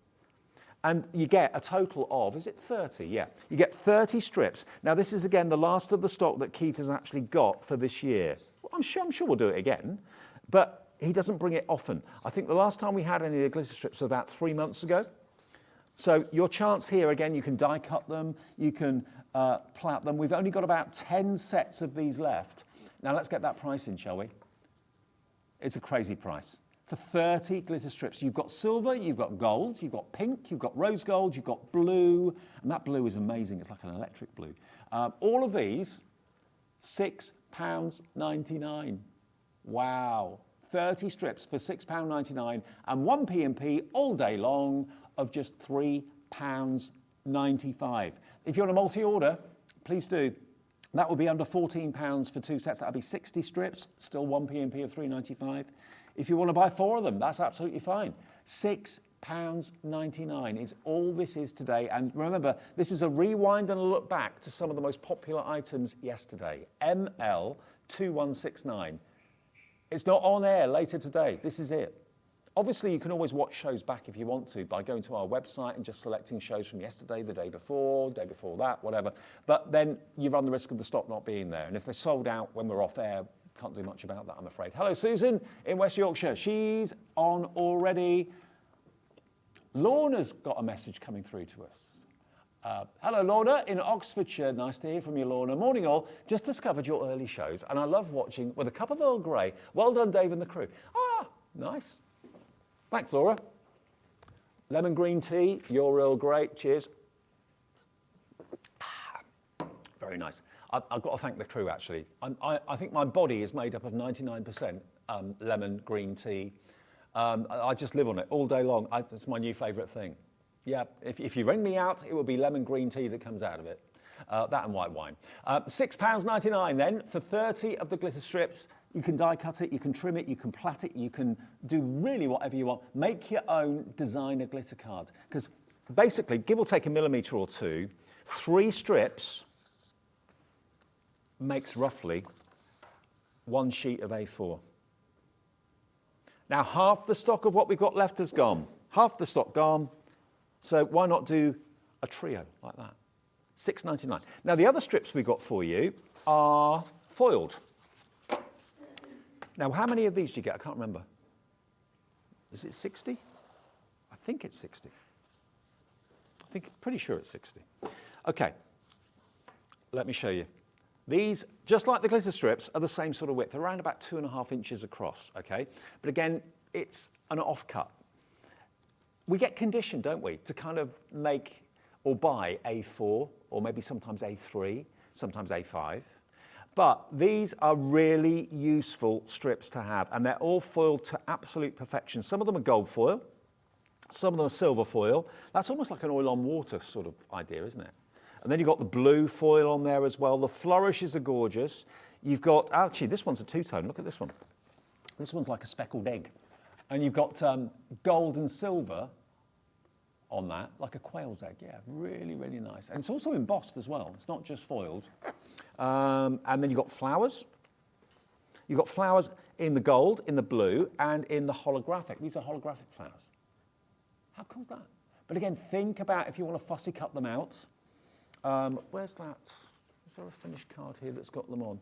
And you get a total of, is it 30? Yeah, you get 30 strips. Now this is again the last of the stock that Keith has actually got for this year. Well, I'm sure we'll do it again, but he doesn't bring it often. I think the last time we had any of the glitter strips was about 3 months ago. So your chance here, again, you can die cut them, you can plait them. We've only got about 10 sets of these left. Now let's get that price in, shall we? It's a crazy price. for 30 glitter strips. You've got silver, you've got gold, you've got pink, you've got rose gold, you've got blue, and that blue is amazing. It's like an electric blue. All of these, £6.99. Wow. 30 strips for £6.99 and 1 P&P all day long of just £3.95. If you want a multi-order, please do. That would be under £14 for 2 sets. That would be 60 strips, still 1 P&P of £3.95. If you want to buy 4 of them, that's absolutely fine. £6.99 is all this is today. And remember, this is a rewind and a look back to some of the most popular items yesterday. ML2169. It's not on air later today. This is it. Obviously, you can always watch shows back if you want to by going to our website and just selecting shows from yesterday, the day before that, whatever. But then you run the risk of the stock not being there. And if they're sold out when we're off air, can't do much about that, I'm afraid. Hello, Susan in West Yorkshire. She's on already. Lorna's got a message coming through to us. Hello, Lorna, in Oxfordshire. Nice to hear from you, Lorna. Morning, all. Just discovered your early shows, and I love watching with a cup of Earl Grey. Well done, Dave and the crew. Ah, nice. Thanks, Laura. Lemon green tea, your Earl Grey. Cheers. Very nice. I've got to thank the crew, actually. I think my body is made up of 99% lemon green tea. I just live on it all day long. It's my new favourite thing. Yeah, if you ring me out, it will be lemon green tea that comes out of it. That and white wine. £6.99 then for 30 of the glitter strips. You can die cut it, you can trim it, you can plait it, you can do really whatever you want. Make your own designer glitter card. Because basically, give or take a millimetre or two, 3 strips makes roughly 1 sheet of A4. Now, half the stock of what we've got left has gone. Half the stock gone. So why not do a trio like that? £6.99. Now, the other strips we've got for you are foiled. Now, how many of these do you get? I can't remember. Is it 60? I think it's 60. Pretty sure it's 60. Okay, let me show you. These, just like the glitter strips, are the same sort of width. They're around about 2.5 inches across, okay? But again, it's an offcut. We get conditioned, don't we, to kind of make or buy A4, or maybe sometimes A3, sometimes A5. But these are really useful strips to have, and they're all foiled to absolute perfection. Some of them are gold foil, some of them are silver foil. That's almost like an oil on water sort of idea, isn't it? And then you've got the blue foil on there as well. The flourishes are gorgeous. You've got, actually, this one's a two-tone. Look at this one. This one's like a speckled egg. And you've got gold and silver on that, like a quail's egg. Yeah, really, really nice. And it's also embossed as well. It's not just foiled. And then you've got flowers. You've got flowers in the gold, in the blue, and in the holographic. These are holographic flowers. How cool is that? But again, think about if you want to fussy cut them out. Where's that? Is there a finished card here that's got them on?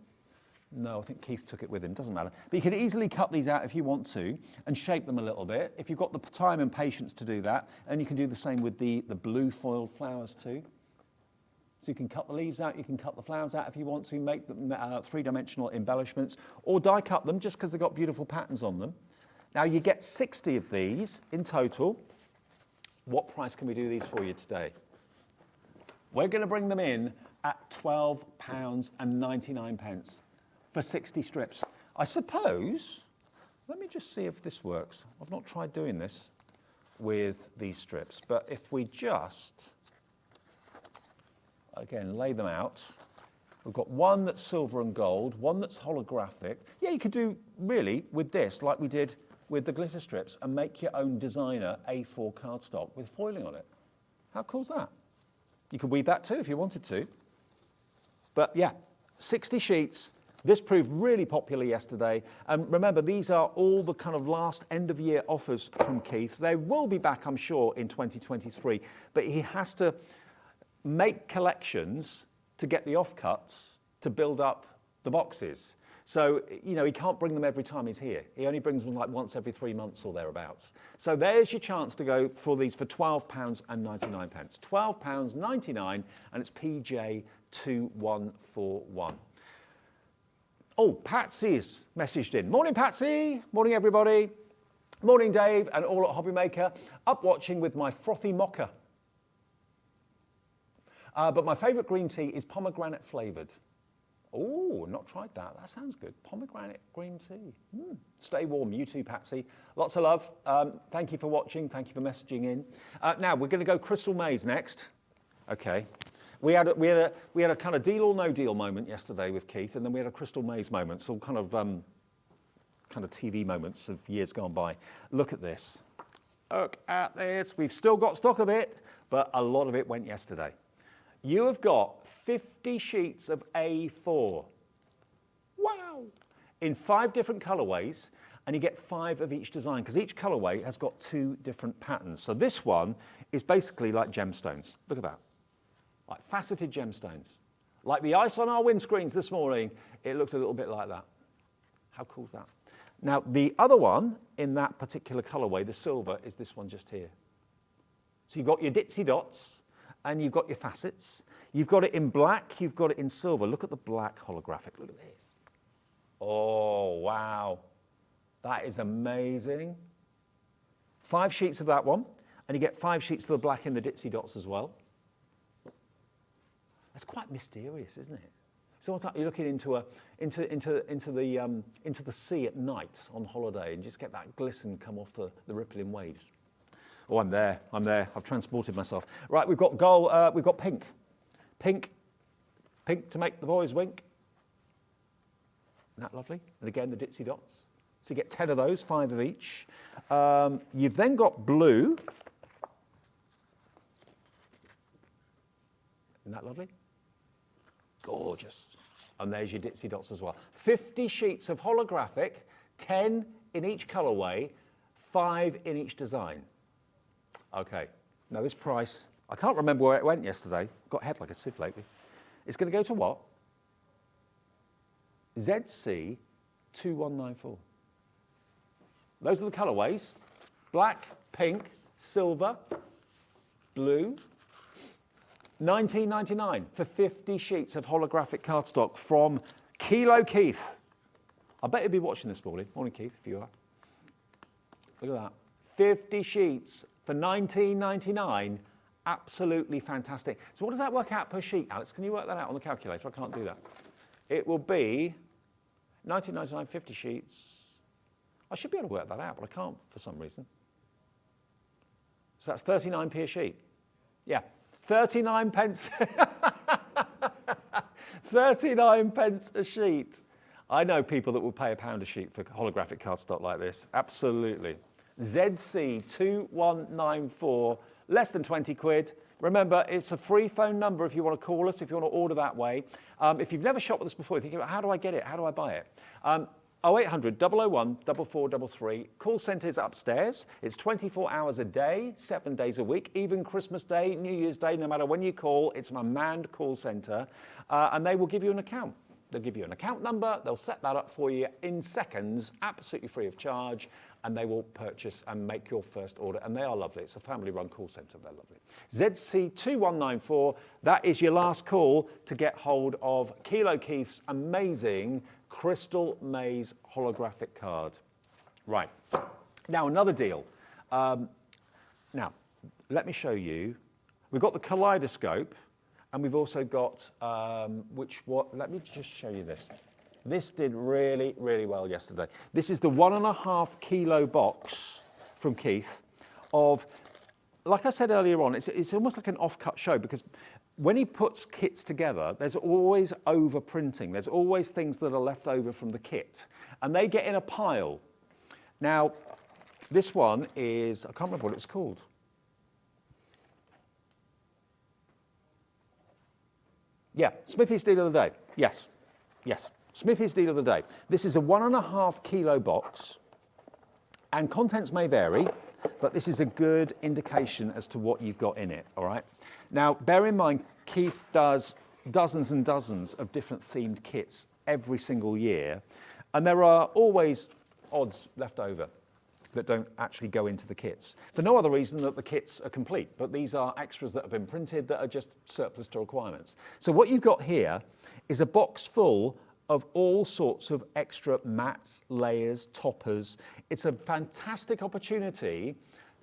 No, I think Keith took it with him. Doesn't matter. But you can easily cut these out if you want to and shape them a little bit. If you've got the time and patience to do that, and you can do the same with the blue foiled flowers too. So you can cut the leaves out, you can cut the flowers out if you want to, make them three-dimensional embellishments, or die cut them just because they've got beautiful patterns on them. Now you get 60 of these in total. What price can we do these for you today? We're going to bring them in at £12.99 for 60 strips. I suppose, let me just see if this works. I've not tried doing this with these strips, but if we just, again, lay them out. We've got one that's silver and gold, one that's holographic. Yeah, you could do really with this, like we did with the glitter strips, and make your own designer A4 cardstock with foiling on it. How cool is that? You could weave that too if you wanted to. But yeah, 60 sheets. This proved really popular yesterday. And remember, these are all the kind of last end of year offers from Keith. They will be back, I'm sure, in 2023. But he has to make collections to get the offcuts to build up the boxes. So, you know, he can't bring them every time he's here. He only brings them like once every 3 months or thereabouts. So there's your chance to go for these for £12.99. £12.99, and it's PJ2141. Oh, Patsy's messaged in. Morning, Patsy. Morning, everybody. Morning, Dave, and all at HobbyMaker. Up watching with my frothy mocha. But my favourite green tea is pomegranate flavoured. Oh, not tried that. That sounds good. Pomegranate green tea. Stay warm. You too, Patsy. Lots of love. Thank you for watching. Thank you for messaging in. Now, we're going to go Crystal Maze next. Okay. We had a kind of deal or no deal moment yesterday with Keith, and then we had a Crystal Maze moment. So kind of TV moments of years gone by. Look at this. Look at this. We've still got stock of it, but a lot of it went yesterday. You have got 50 sheets of A4. Wow! In 5 different colorways, and you get 5 of each design, because each colorway has got 2 different patterns. So this one is basically like gemstones. Look at that. Like faceted gemstones. Like the ice on our windscreens this morning, it looks a little bit like that. How cool is that? Now, the other one in that particular colorway, the silver, is this one just here. So you've got your ditsy dots, and you've got your facets. You've got it in black, you've got it in silver. Look at the black holographic, look at this. Oh, wow. That is amazing. 5 sheets of that one, and you get 5 sheets of the black in the ditsy dots as well. That's quite mysterious, isn't it? So what's that? You're looking into the sea at night on holiday, and just get that glisten come off the rippling waves. Oh, I'm there. I've transported myself. Right, we've got gold. We've got pink. Pink to make the boys wink. Isn't that lovely? And again, the ditsy dots. So you get 10 of those, 5 of each. You've then got blue. Isn't that lovely? Gorgeous. And there's your ditsy dots as well. 50 sheets of holographic, 10 in each colorway, 5 in each design. Okay, now this price, I can't remember where it went yesterday. Got head like a sieve lately. It's going to go to what? ZC 2194. Those are the colorways. Black, pink, silver, blue. $19.99 for 50 sheets of holographic cardstock from Kilo Keith. I bet you'll be watching this morning. Morning, Keith, if you are. Look at that. 50 sheets for $19.99. Absolutely fantastic. So what does that work out per sheet, Alex? Can you work that out on the calculator? I can't do that. It will be $19.99, 50 sheets. I should be able to work that out, but I can't for some reason. So that's 39p a sheet. Yeah, 39 pence. 39 pence a sheet. I know people that will pay £1 a sheet for holographic cardstock like this. Absolutely. ZC 2194, less than 20 quid. Remember, it's a free phone number if you want to call us, if you want to order that way. If you've never shopped with us before, you think, how do I get it? How do I buy it? 0800 001 4433. Call centre's upstairs. It's 24 hours a day, 7 days a week, even Christmas Day, New Year's Day, no matter when you call, it's a manned call centre, and they will give you an account. They'll give you an account number, they'll set that up for you in seconds, absolutely free of charge, and they will purchase and make your first order, and they are lovely. It's a family-run call centre, they're lovely. ZC2194, that is your last call to get hold of Kilo Keith's amazing Crystal Maze holographic card. Right, now another deal. Now, let me show you. We've got the kaleidoscope, and we've also got, let me just show you this. This did really, really well yesterday. This is the 1.5 kilo box from Keith of, like I said earlier on, it's almost like an off-cut show, because when he puts kits together, there's always over-printing. There's always things that are left over from the kit, and they get in a pile. Now, this one is, I can't remember what it's called. Yeah, Smithy's deal of the day. Yes, Smithy's deal of the day. This is a 1.5 kilo box, and contents may vary, but this is a good indication as to what you've got in it, all right? Now, bear in mind, Keith does dozens and dozens of different themed kits every single year, and there are always odds left over that don't actually go into the kits, for no other reason that the kits are complete, but these are extras that have been printed that are just surplus to requirements. So what you've got here is a box full of all sorts of extra mats, layers, toppers. It's a fantastic opportunity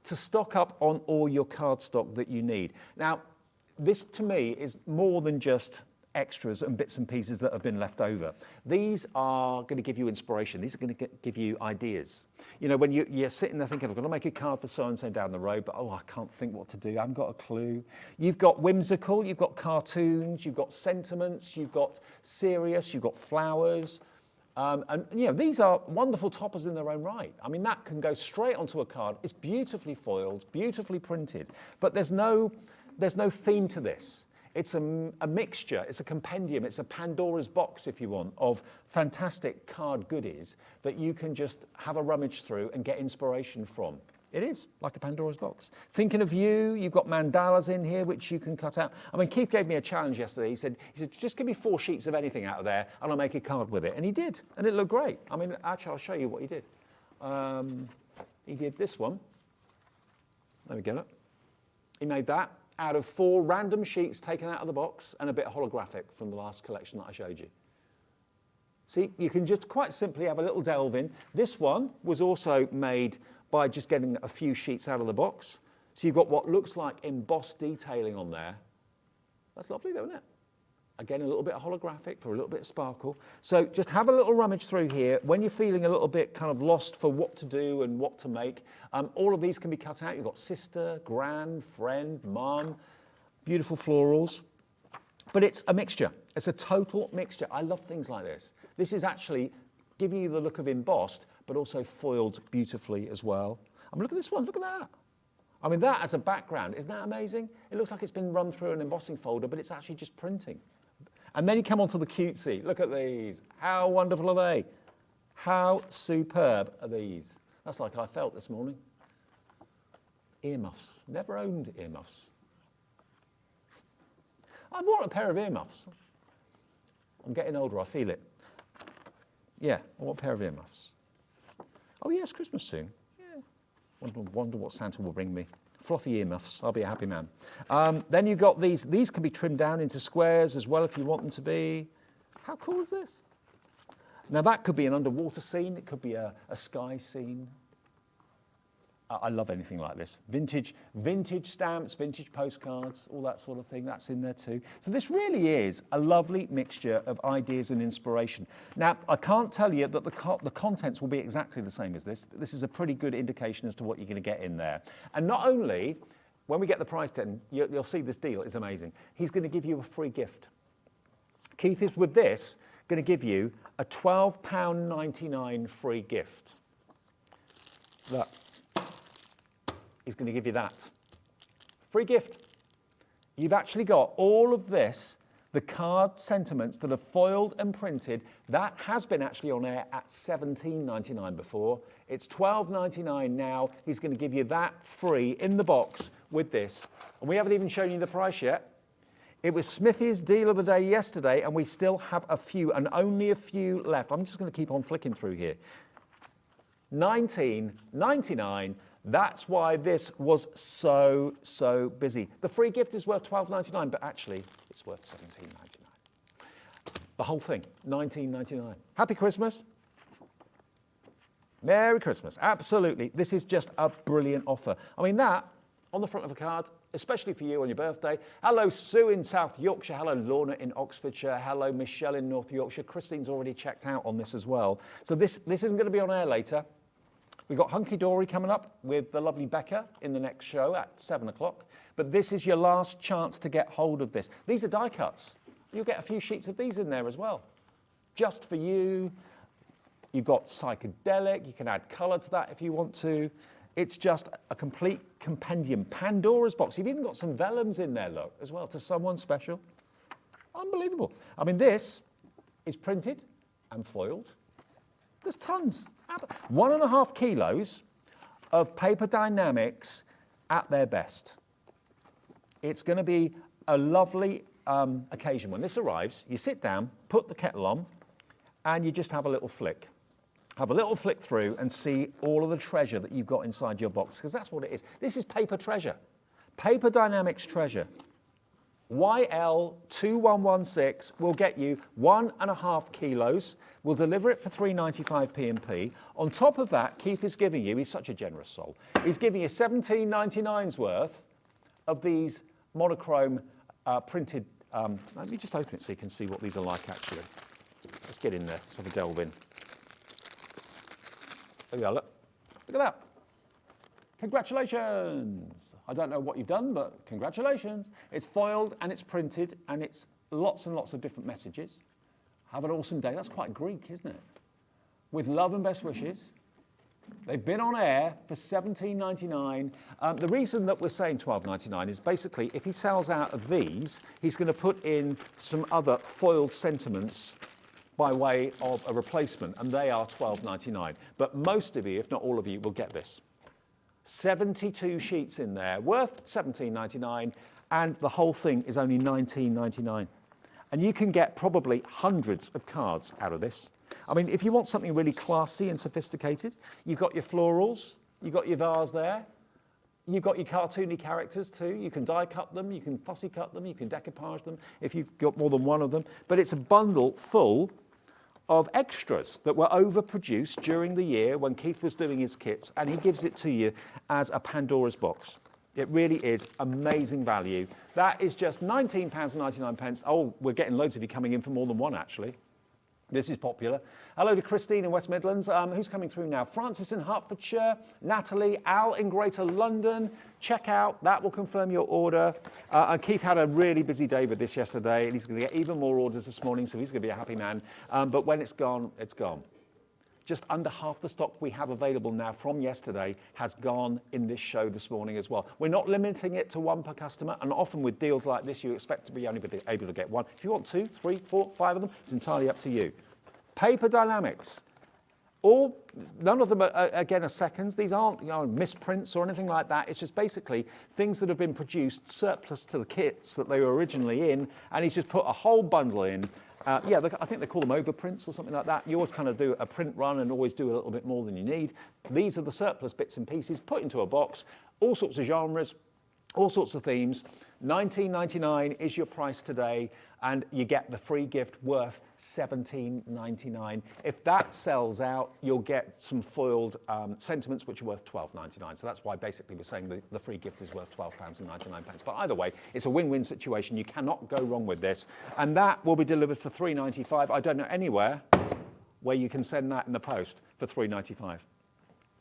to stock up on all your cardstock that you need. Now, this to me is more than just extras and bits and pieces that have been left over. These are going to give you inspiration. These are going to give you ideas. You know, when you're sitting there thinking, I'm going to make a card for so-and-so down the road, but I can't think what to do. I haven't got a clue. You've got whimsical, you've got cartoons, you've got sentiments, you've got serious, you've got flowers. And you know, these are wonderful toppers in their own right. I mean, that can go straight onto a card. It's beautifully foiled, beautifully printed, but there's no theme to this. It's a mixture, it's a compendium, it's a Pandora's box, if you want, of fantastic card goodies that you can just have a rummage through and get inspiration from. It is like a Pandora's box. Thinking of you, you've got mandalas in here which you can cut out. I mean, Keith gave me a challenge yesterday. He said, just give me 4 sheets of anything out of there and I'll make a card with it. And he did, and it looked great. I mean, actually, I'll show you what he did. He did this one. There we go. He made that out of 4 random sheets taken out of the box and a bit holographic from the last collection that I showed you. See, you can just quite simply have a little delve in. This one was also made by just getting a few sheets out of the box. So you've got what looks like embossed detailing on there. That's lovely though, isn't it? Again, a little bit holographic for a little bit of sparkle. So just have a little rummage through here. When you're feeling a little bit kind of lost for what to do and what to make, all of these can be cut out. You've got sister, gran, friend, mum, beautiful florals. But it's a mixture. It's a total mixture. I love things like this. This is actually giving you the look of embossed, but also foiled beautifully as well. I mean, look at this one, look at that. I mean, that as a background, isn't that amazing? It looks like it's been run through an embossing folder, but it's actually just printing. And then you come onto the cutesy. Look at these. How wonderful are they? How superb are these? That's like I felt this morning. Earmuffs. Never owned earmuffs. I want a pair of earmuffs. I'm getting older, I feel it. Yeah, I want a pair of earmuffs. Oh yes, Christmas soon. Yeah. Wonder what Santa will bring me. Fluffy earmuffs, I'll be a happy man. Then you've got these. These can be trimmed down into squares as well if you want them to be. How cool is this? Now that could be an underwater scene. It could be a sky scene. I love anything like this. Vintage stamps, vintage postcards, all that sort of thing, that's in there too. So this really is a lovely mixture of ideas and inspiration. Now, I can't tell you that the contents will be exactly the same as this. This is a pretty good indication as to what you're going to get in there. And not only, when we get the price down, you'll see this deal is amazing. He's going to give you a free gift. Keith is, with this, going to give you a £12.99 free gift. Look. He's going to give you that. Free gift. You've actually got all of this, the card sentiments that are foiled and printed. That has been actually on air at $17.99 before. It's $12.99 now. He's going to give you that free in the box with this. And we haven't even shown you the price yet. It was Smithy's deal of the day yesterday, and we still have a few, and only a few left. I'm just going to keep on flicking through here. $19.99. That's why this was so busy. The free gift is worth $12.99, but actually it's worth $17.99. The whole thing, $19.99. Happy Christmas. Merry Christmas. Absolutely. This is just a brilliant offer. I mean, that on the front of a card, especially for you on your birthday. Hello, Sue in South Yorkshire. Hello, Lorna in Oxfordshire. Hello, Michelle in North Yorkshire. Christine's already checked out on this as well. So this isn't going to be on air later. We've got Hunkydory coming up with the lovely Becca in the next show at 7 o'clock. But this is your last chance to get hold of this. These are die cuts. You'll get a few sheets of these in there as well. Just for you. You've got psychedelic. You can add colour to that if you want to. It's just a complete compendium. Pandora's box. You've even got some vellums in there, look, as well, to someone special. Unbelievable. I mean, this is printed and foiled. There's tons. 1.5 kilos of Paper Dynamics at their best. It's going to be a lovely occasion. When this arrives, you sit down, put the kettle on, and you just have a little flick. Have a little flick through and see all of the treasure that you've got inside your box, because that's what it is. This is paper treasure. Paper Dynamics treasure. YL2116 will get you 1.5 kilos. We'll deliver it for £3.95 P&P. On top of that, Keith is giving you, he's such a generous soul, he's giving you £17.99's worth of these monochrome printed, let me just open it so you can see what these are like actually. Let's get in there, let's have a delve in. There we are, look at that. Congratulations. I don't know what you've done, but congratulations. It's foiled and it's printed and it's lots and lots of different messages. Have an awesome day. That's quite Greek, isn't it? With love and best wishes. They've been on air for £17.99. The reason that we're saying £12.99 is basically if he sells out of these, he's going to put in some other foiled sentiments by way of a replacement, and they are £12.99. But most of you, if not all of you, will get this. 72 sheets in there, worth £17.99, and the whole thing is only £19.99. And you can get probably hundreds of cards out of this. I mean, if you want something really classy and sophisticated, you've got your florals, you've got your vase there, you've got your cartoony characters too. You can die cut them, you can fussy cut them, you can decoupage them if you've got more than one of them. But it's a bundle full of extras that were overproduced during the year when Keith was doing his kits, and he gives it to you as a Pandora's box. It really is amazing value. That is just £19.99. Oh, we're getting loads of you coming in for more than one, actually. This is popular. Hello to Christine in West Midlands. Who's coming through now? Francis in Hertfordshire, Natalie, Al in Greater London. Check out, that will confirm your order. And Keith had a really busy day with this yesterday, and he's going to get even more orders this morning, so he's going to be a happy man. But when it's gone, it's gone. Just under half the stock we have available now from yesterday has gone in this show this morning as well. We're not limiting it to one per customer, and often with deals like this, you expect to be only able to get one. If you want 2, 3, 4, 5 of them, it's entirely up to you. Paper Dynamics. None of them, again, are seconds. These aren't misprints or anything like that. It's just basically things that have been produced surplus to the kits that they were originally in, and he's just put a whole bundle in. I think they call them overprints or something like that. You always kind of do a print run and always do a little bit more than you need. These are the surplus bits and pieces put into a box, all sorts of genres, all sorts of themes. £19.99 is your price today, and you get the free gift worth £17.99. If that sells out, you'll get some foiled sentiments which are worth £12.99. So that's why basically we're saying the free gift is worth £12.99. But either way, it's a win-win situation. You cannot go wrong with this. And that will be delivered for £3.95. I don't know anywhere where you can send that in the post for £3.95.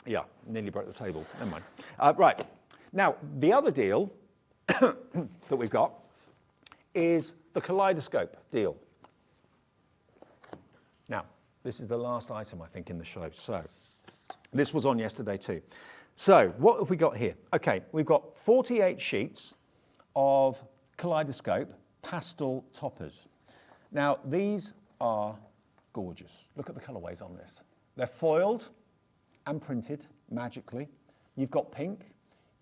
Yeah, nearly broke the table. Never mind. Right. Now, the other deal that we've got is the Kaleidoscope deal. Now, this is the last item, I think, in the show. So, this was on yesterday too. So, what have we got here? Okay, we've got 48 sheets of Kaleidoscope pastel toppers. Now, these are gorgeous. Look at the colourways on this. They're foiled and printed magically. You've got pink,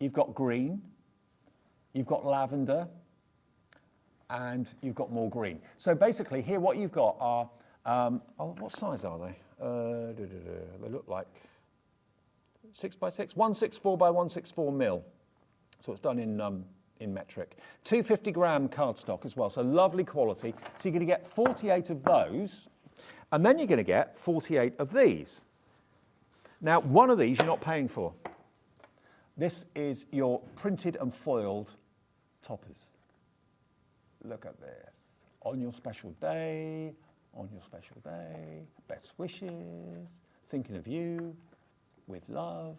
you've got green, you've got lavender, and you've got more green. So basically here what you've got are, what size are they? They look like 6x6, 164 by 164 mil. So it's done in metric. 250 gram cardstock as well, so lovely quality. So you're going to get 48 of those, and then you're going to get 48 of these. Now, one of these you're not paying for. This is your printed and foiled toppers. Look at this. On your special day, best wishes, thinking of you, with love,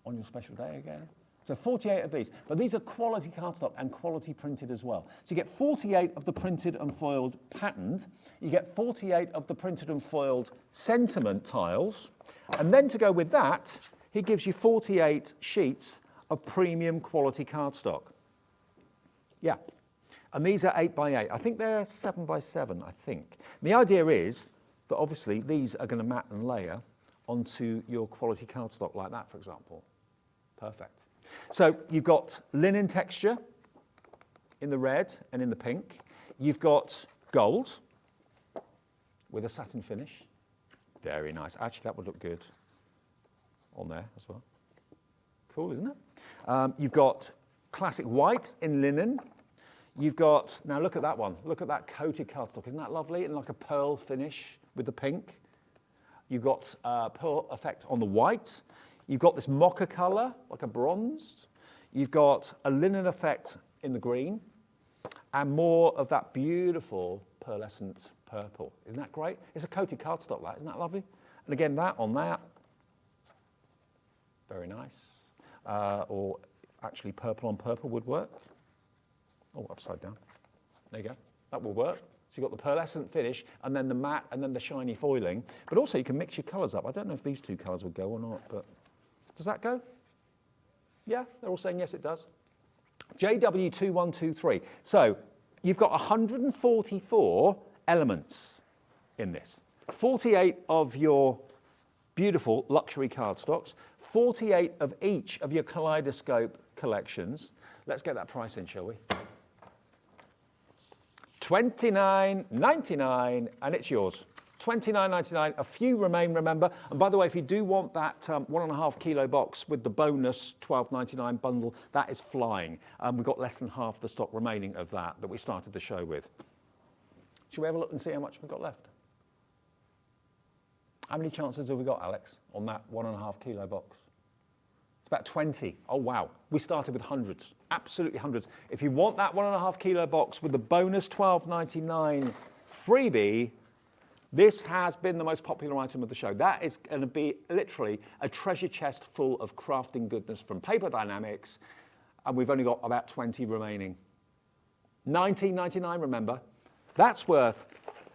on your special day again. So 48 of these, but these are quality cardstock and quality printed as well. So you get 48 of the printed and foiled patterned, you get 48 of the printed and foiled sentiment tiles, and then to go with that, he gives you 48 sheets of premium quality cardstock. Yeah, and these are 8x8. I think they're 7x7, I think. And the idea is that obviously these are going to mat and layer onto your quality cardstock like that, for example. Perfect. So you've got linen texture in the red and in the pink. You've got gold with a satin finish. Very nice. Actually, that would look good on there as well. Cool, isn't it? You've got classic white in linen. You've got, now look at that one. Look at that coated cardstock. Isn't that lovely? And like a pearl finish with the pink. You've got pearl effect on the white. You've got this mocha color, like a bronze. You've got a linen effect in the green. And more of that beautiful pearlescent purple. Isn't that great? It's a coated cardstock, that. Isn't that lovely? And again, that on that. Very nice. Or actually purple on purple would work. Oh, upside down. There you go. That will work. So you've got the pearlescent finish, and then the matte, and then the shiny foiling. But also you can mix your colours up. I don't know if these two colours would go or not, but does that go? Yeah, they're all saying yes, it does. JW2123. So you've got 144 elements in this. 48 of your beautiful luxury cardstocks, 48 of each of your kaleidoscope collections. Let's get that price in, shall we? $29.99, and it's yours. $29.99. A few remain, remember. And by the way, if you do want that 1.5 kilo box with the bonus $12.99 bundle, that is flying. We've got less than half the stock remaining of that we started the show with. Should we have a look and see how much we've got left? How many chances have we got, Alex, on that 1.5 kilo box? It's about 20. Oh, wow. We started with hundreds, absolutely hundreds. If you want that 1.5 kilo box with the bonus $12.99 freebie, this has been the most popular item of the show. That is going to be literally a treasure chest full of crafting goodness from Paper Dynamics, and we've only got about 20 remaining. $19.99, remember. That's worth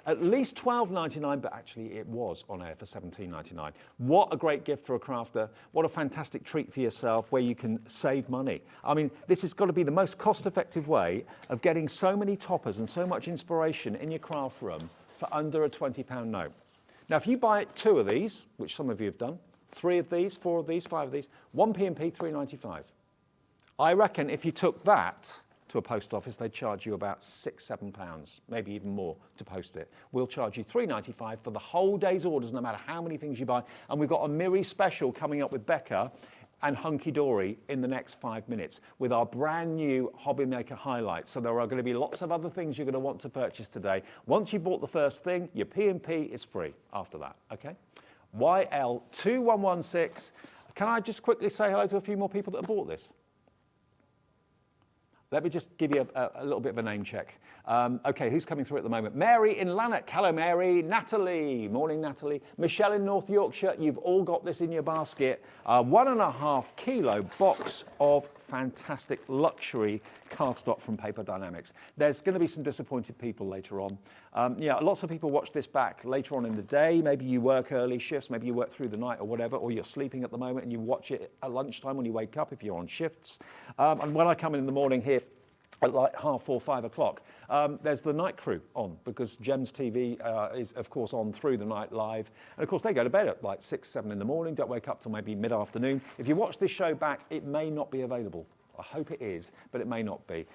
at least $12.99, but actually it was on air for $17.99. What a great gift for a crafter. What a fantastic treat for yourself where you can save money. I mean, this has got to be the most cost-effective way of getting so many toppers and so much inspiration in your craft room for under a £20 note. Now, if you buy 2 of these, which some of you have done, 3 of these, 4 of these, 5 of these, 1 P&P, $3.95. I reckon if you took that to a post office, they'd charge you about £6-7, maybe even more to post it. We'll charge you $3.95 for the whole day's orders, no matter how many things you buy. And we've got a Miri special coming up with Becca and Hunkydory in the next 5 minutes with our brand new HobbyMaker Highlight. So there are going to be lots of other things you're going to want to purchase today. Once you bought the first thing, your P&P is free after that, okay? YL2116. Can I just quickly say hello to a few more people that have bought this? Let me just give you a little bit of a name check. Okay, who's coming through at the moment? Mary in Lanark. Hello, Mary. Natalie. Morning, Natalie. Michelle in North Yorkshire. You've all got this in your basket. 1.5 kilo box of fantastic luxury cardstock from Paper Dynamics. There's going to be some disappointed people later on. Yeah, lots of people watch this back later on in the day. Maybe you work early shifts. Maybe you work through the night or whatever, or you're sleeping at the moment and you watch it at lunchtime when you wake up if you're on shifts. And when I come in the morning here, at like 4:30, 5 o'clock, there's the night crew on because Gems TV is, of course, on through the night live. And, of course, they go to bed at like 6, 7 in the morning, don't wake up till maybe mid-afternoon. If you watch this show back, it may not be available. I hope it is, but it may not be.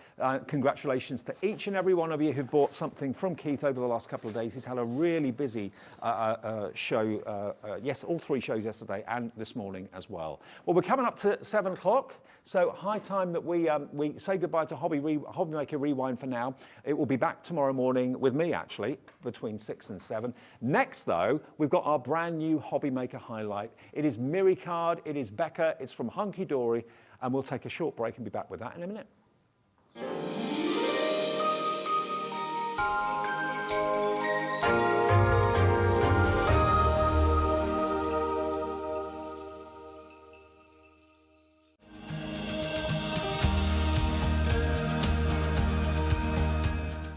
Congratulations to each and every one of you who've bought something from Keith over the last couple of days. He's had a really busy show, yes, all 3 shows yesterday and this morning as well. Well, we're coming up to 7 o'clock, so high time that we say goodbye to HobbyMaker Rewind for now. It will be back tomorrow morning with me, actually, between 6 and 7. Next, though, we've got our brand new HobbyMaker Highlight. It is Miri Card, it is Becca, it's from Hunkydory, and we'll take a short break and be back with that in a minute.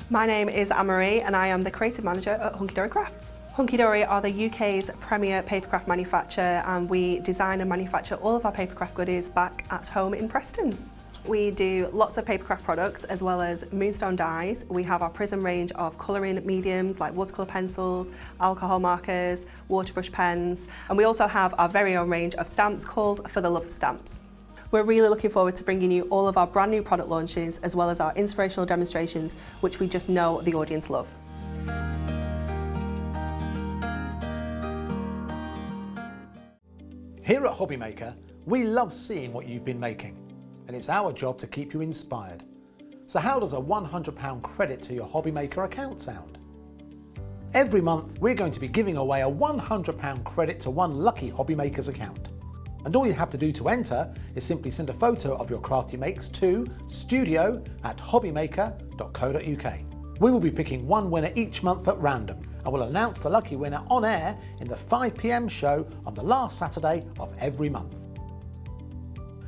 My name is Anne-Marie and I am the creative manager at Hunkydory Crafts. Hunkydory are the UK's premier papercraft manufacturer, and we design and manufacture all of our papercraft goodies back at home in Preston. We do lots of papercraft products as well as moonstone dies. We have our prism range of colouring mediums like watercolour pencils, alcohol markers, waterbrush pens, and we also have our very own range of stamps called For the Love of Stamps. We're really looking forward to bringing you all of our brand new product launches as well as our inspirational demonstrations, which we just know the audience love. Here at HobbyMaker, we love seeing what you've been making, and it's our job to keep you inspired. So how does a £100 credit to your HobbyMaker account sound? Every month we're going to be giving away a £100 credit to one lucky HobbyMaker's account. And all you have to do to enter is simply send a photo of your crafty makes to studio@hobbymaker.co.uk. We will be picking one winner each month at random and will announce the lucky winner on air in the 5 PM show on the last Saturday of every month.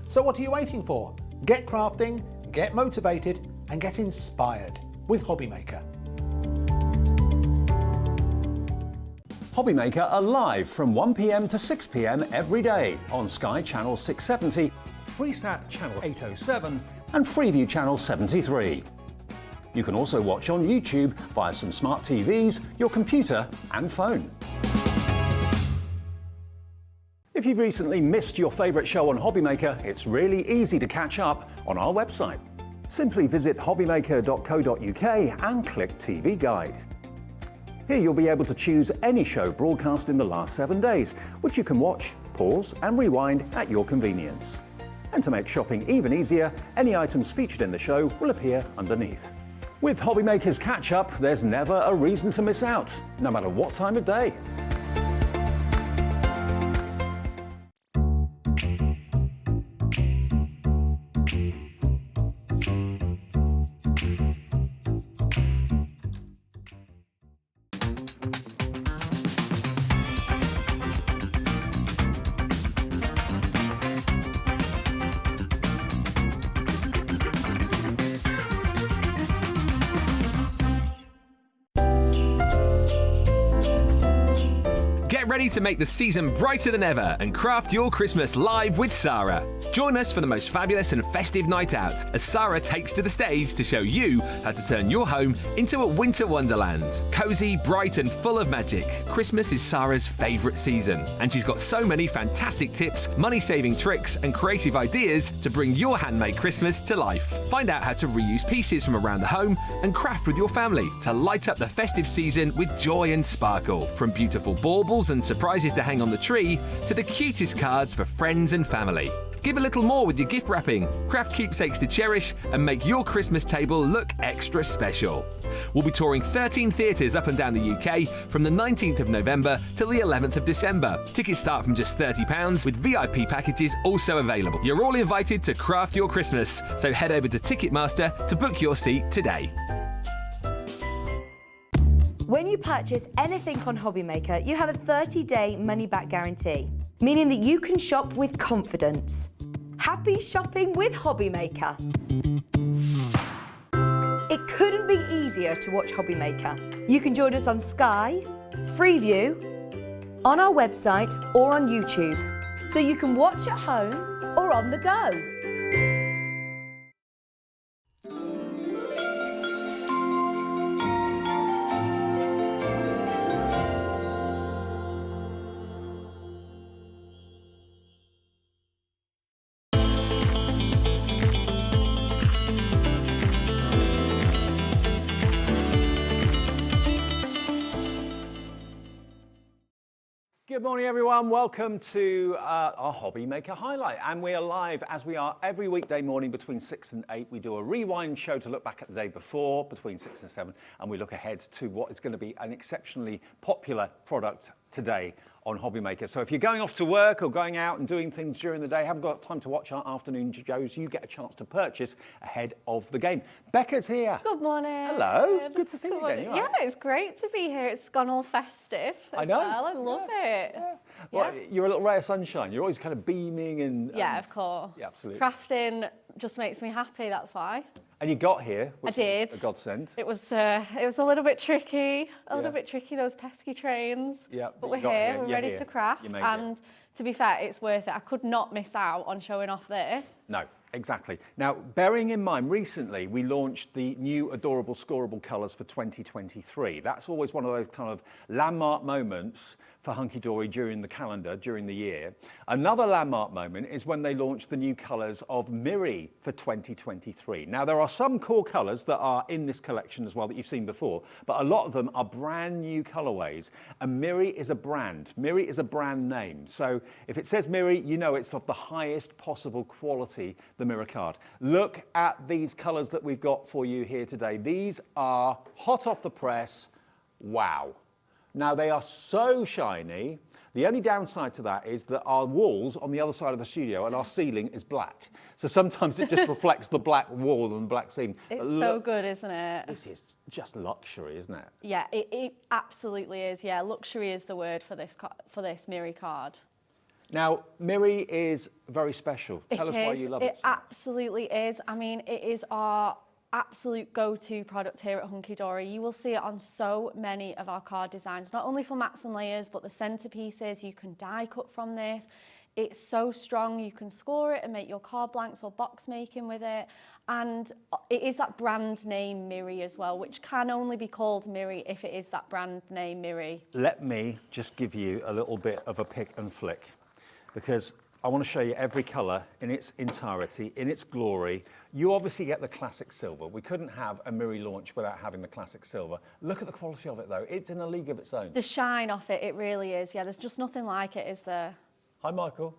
So what are you waiting for? Get crafting, get motivated and get inspired with HobbyMaker. HobbyMaker are live from 1 PM to 6 PM every day on Sky Channel 670 Freesat Channel 807 and Freeview Channel 73. You can also watch on YouTube via some smart TVs, your computer and phone. If you've recently missed your favourite show on HobbyMaker, it's really easy to catch up on our website. Simply visit hobbymaker.co.uk and click TV Guide. Here you'll be able to choose any show broadcast in the last 7 days, which you can watch, pause and rewind at your convenience. And to make shopping even easier, any items featured in the show will appear underneath. With HobbyMaker's Catch-Up, there's never a reason to miss out, no matter what time of day. Get ready to make the season brighter than ever and craft your Christmas live with Sarah. Join us for the most fabulous and festive night out as Sarah takes to the stage to show you how to turn your home into a winter wonderland. Cozy, bright and full of magic, Christmas is Sarah's favourite season and she's got so many fantastic tips, money-saving tricks and creative ideas to bring your handmade Christmas to life. Find out how to reuse pieces from around the home and craft with your family to light up the festive season with joy and sparkle. From beautiful baubles and surprises to hang on the tree to the cutest cards for friends and family. Give a little more with your gift wrapping, craft keepsakes to cherish and make your Christmas table look extra special. We'll be touring 13 theatres up and down the UK from the 19th of November till the 11th of December. Tickets start from just £30 with VIP packages also available. You're all invited to craft your Christmas, so head over to Ticketmaster to book your seat today. When you purchase anything on HobbyMaker, you have a 30-day money-back guarantee, meaning that you can shop with confidence. Happy shopping with HobbyMaker. It couldn't be easier to watch HobbyMaker. You can join us on Sky, Freeview, on our website or on YouTube, so you can watch at home or on the go. Good morning, everyone. Welcome to our HobbyMaker Highlight. And we are live, as we are every weekday morning between 6 and 8. We do a rewind show to look back at the day before, between 6 and 7, and we look ahead to what is going to be an exceptionally popular product today on HobbyMaker. So if you're going off to work or going out and doing things during the day, haven't got time to watch our afternoon shows, you get a chance to purchase ahead of the game. Becca's here. Good morning. Hello. Good to see you again. You all right? Yeah, it's great to be here. It's gone all festive as I know. well. I love it. Yeah. Well, you're a little ray of sunshine. You're always kind of beaming and... Yeah, of course. Yeah, absolutely. Crafting just makes me happy, that's why. And you got here, which I did. was a godsend. It was a little bit tricky, those pesky trains. Yeah, but we're you got here, here. we're You're ready here. to craft. You made And it. to be fair, it's worth it. I could not miss out on showing off this. No, exactly. Now, bearing in mind, recently we launched the new adorable scoreable colours for 2023. That's always one of those kind of landmark moments for Hunkydory during the calendar, during the year. Another landmark moment is when they launched the new colours of Miri for 2023. Now, there are some core colours that are in this collection as well that you've seen before, but a lot of them are brand new colourways. And Miri is a brand. Miri is a brand name. So if it says Miri, you know it's of the highest possible quality, the Miri card. Look at these colours that we've got for you here today. These are hot off the press. Wow. Now, they are so shiny. The only downside to that is that our walls on the other side of the studio and our ceiling is black. So sometimes it just reflects the black wall and black ceiling. It's so good, isn't it? This is just luxury, isn't it? Yeah, it absolutely is. Yeah, luxury is the word for this Miri card. Now, Miri is very special. Tell us why you love it. It absolutely is. I mean, it is our absolute go-to product here at Hunkydory. You will see it on so many of our card designs, not only for mats and layers, but the centerpieces. You can die cut from this. It's so strong, you can score it and make your card blanks or box making with it. And it is that brand name Miri as well, which can only be called Miri if it is that brand name Miri. Let me just give you a little bit of a pick and flick, because I want to show you every colour in its entirety, in its glory. You obviously get the classic silver. We couldn't have a Miri launch without having the classic silver. Look at the quality of it though. It's in a league of its own. The shine off it, it really is. Yeah, there's just nothing like it, is there? Hi, Michael.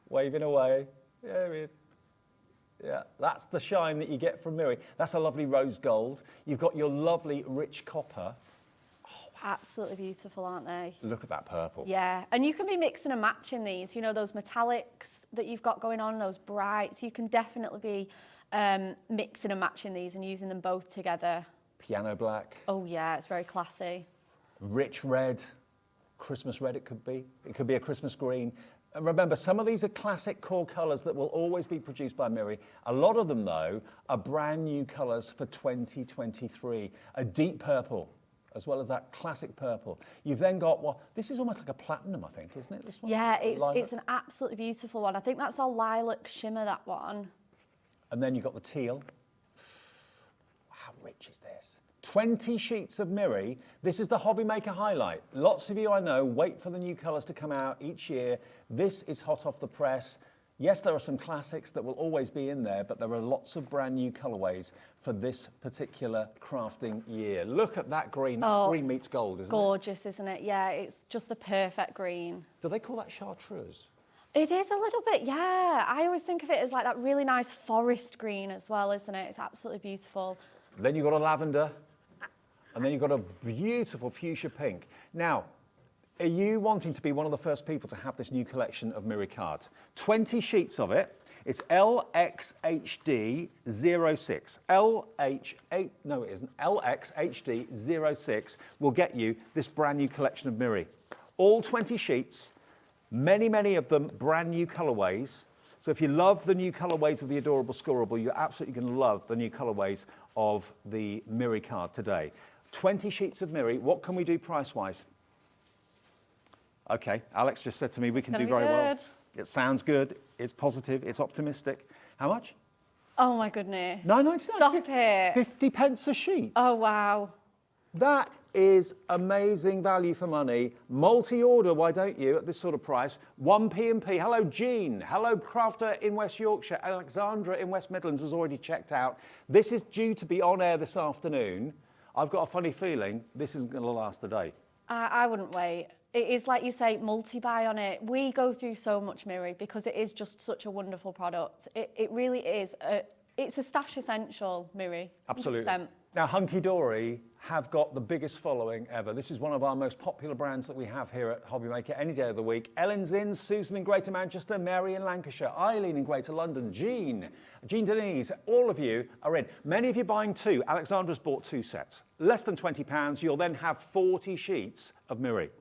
Waving away. There he is. Yeah, that's the shine that you get from Miri. That's a lovely rose gold. You've got your lovely rich copper. Absolutely beautiful, aren't they? Look at that purple. Yeah, and you can be mixing and matching these. You know, those metallics that you've got going on, those brights. You can definitely be mixing and matching these and using them both together. Piano black. Oh yeah, it's very classy. Rich red. Christmas red it could be. It could be a Christmas green. And remember, some of these are classic core colours that will always be produced by Miri. A lot of them, though, are brand new colours for 2023. A deep purple, as well as that classic purple. You've then got, well, this is almost like a platinum, I think, isn't it, this one? Yeah, it's an absolutely beautiful one. I think that's our lilac shimmer, that one. And then you've got the teal. How rich is this? 20 sheets of Miri. This is the HobbyMaker Highlight. Lots of you I know wait for the new colours to come out each year. This is hot off the press. Yes, there are some classics that will always be in there, but there are lots of brand new colourways for this particular crafting year. Look at that green. That's green meets gold, isn't it? Gorgeous, isn't it? Yeah, it's just the perfect green. Do they call that chartreuse? It is a little bit, yeah. I always think of it as like that really nice forest green as well, isn't it? It's absolutely beautiful. Then you've got a lavender, and then you've got a beautiful fuchsia pink. Now, are you wanting to be one of the first people to have this new collection of Miri card? 20 sheets of it. It's LXHD06. No, it isn't. LXHD06 will get you this brand new collection of Miri. All 20 sheets, many of them brand new colorways. So if you love the new colorways of the Adorable Scoreable, you're absolutely going to love the new colorways of the Miri card today. 20 sheets of Miri. What can we do price-wise? Okay, Alex just said to me we can do very well. It sounds good, it's positive, it's optimistic. How much? Oh my goodness. $9.99. Stop it. 50 pence a sheet. Oh wow. That is amazing value for money. Multi-order, why don't you, at this sort of price? 1P&P. Hello, Jean. Hello, Crafter in West Yorkshire. Alexandra in West Midlands has already checked out. This is due to be on air this afternoon. I've got a funny feeling this isn't going to last the day. I wouldn't wait. It is, like you say, multi-buy on it. We go through so much Miri because it is just such a wonderful product. It really is. It's a stash essential, Miri. Absolutely. 100%. Now, Hunkydory have got the biggest following ever. This is one of our most popular brands that we have here at HobbyMaker any day of the week. Ellen's in, Susan in Greater Manchester, Mary in Lancashire, Eileen in Greater London, Jean Denise, all of you are in. Many of you buying two. Alexandra's bought 2 sets. Less than £20, you'll then have 40 sheets of Miri.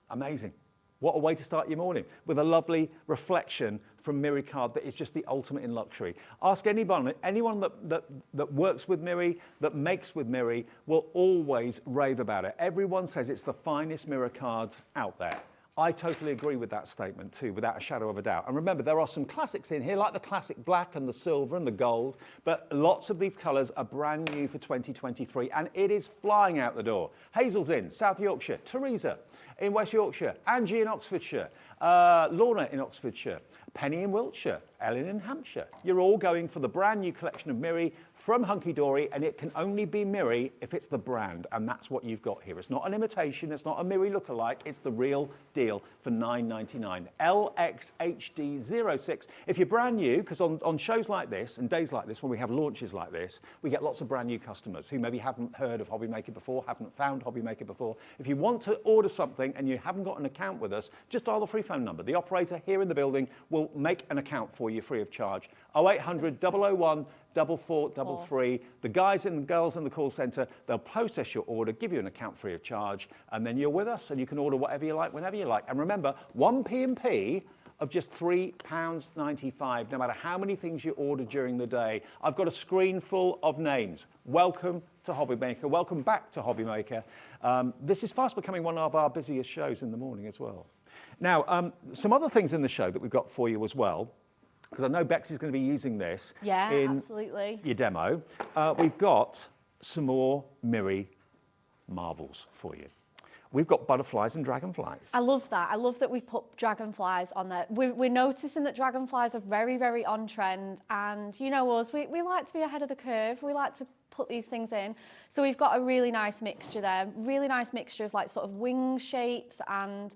Amazing. What a way to start your morning with a lovely reflection from Miri card that is just the ultimate in luxury. Ask anyone that works with Miri, that makes with Miri, will always rave about it. Everyone says it's the finest Miri card out there. I totally agree with that statement too, without a shadow of a doubt. And remember, there are some classics in here, like the classic black and the silver and the gold, but lots of these colours are brand new for 2023, and it is flying out the door. Hazel's in South Yorkshire, Teresa in West Yorkshire, Angie in Oxfordshire, Lorna in Oxfordshire, Penny in Wiltshire, Ellen in Hampshire. You're all going for the brand new collection of Miri from Hunkydory, and it can only be Miri if it's the brand, and that's what you've got here. It's not an imitation, it's not a Miri lookalike, it's the real deal for $9.99. LXHD06. If you're brand new, because on shows like this and days like this, when we have launches like this, we get lots of brand new customers who maybe haven't heard of HobbyMaker before, haven't found HobbyMaker before. If you want to order something and you haven't got an account with us, just dial the free phone number. The operator here in the building will make an account for you free of charge. 0800 001 4433. The guys and the girls in the call centre, they'll process your order, give you an account free of charge, and then you're with us and you can order whatever you like, whenever you like. And remember, one P&P of just £3.95, no matter how many things you order during the day. I've got a screen full of names. Welcome to HobbyMaker. Welcome back to HobbyMaker. This is fast becoming one of our busiest shows in the morning as well. Now, some other things in the show that we've got for you as well, because I know Bexy's going to be using this in absolutely. your demo. We've got some more Miri marvels for you. We've got butterflies and dragonflies. I love that. I love that we put dragonflies on there. We're noticing that dragonflies are very, very on trend. And you know us, we like to be ahead of the curve. We like to put these things in. So we've got a really nice mixture there. Really nice mixture of like sort of wing shapes and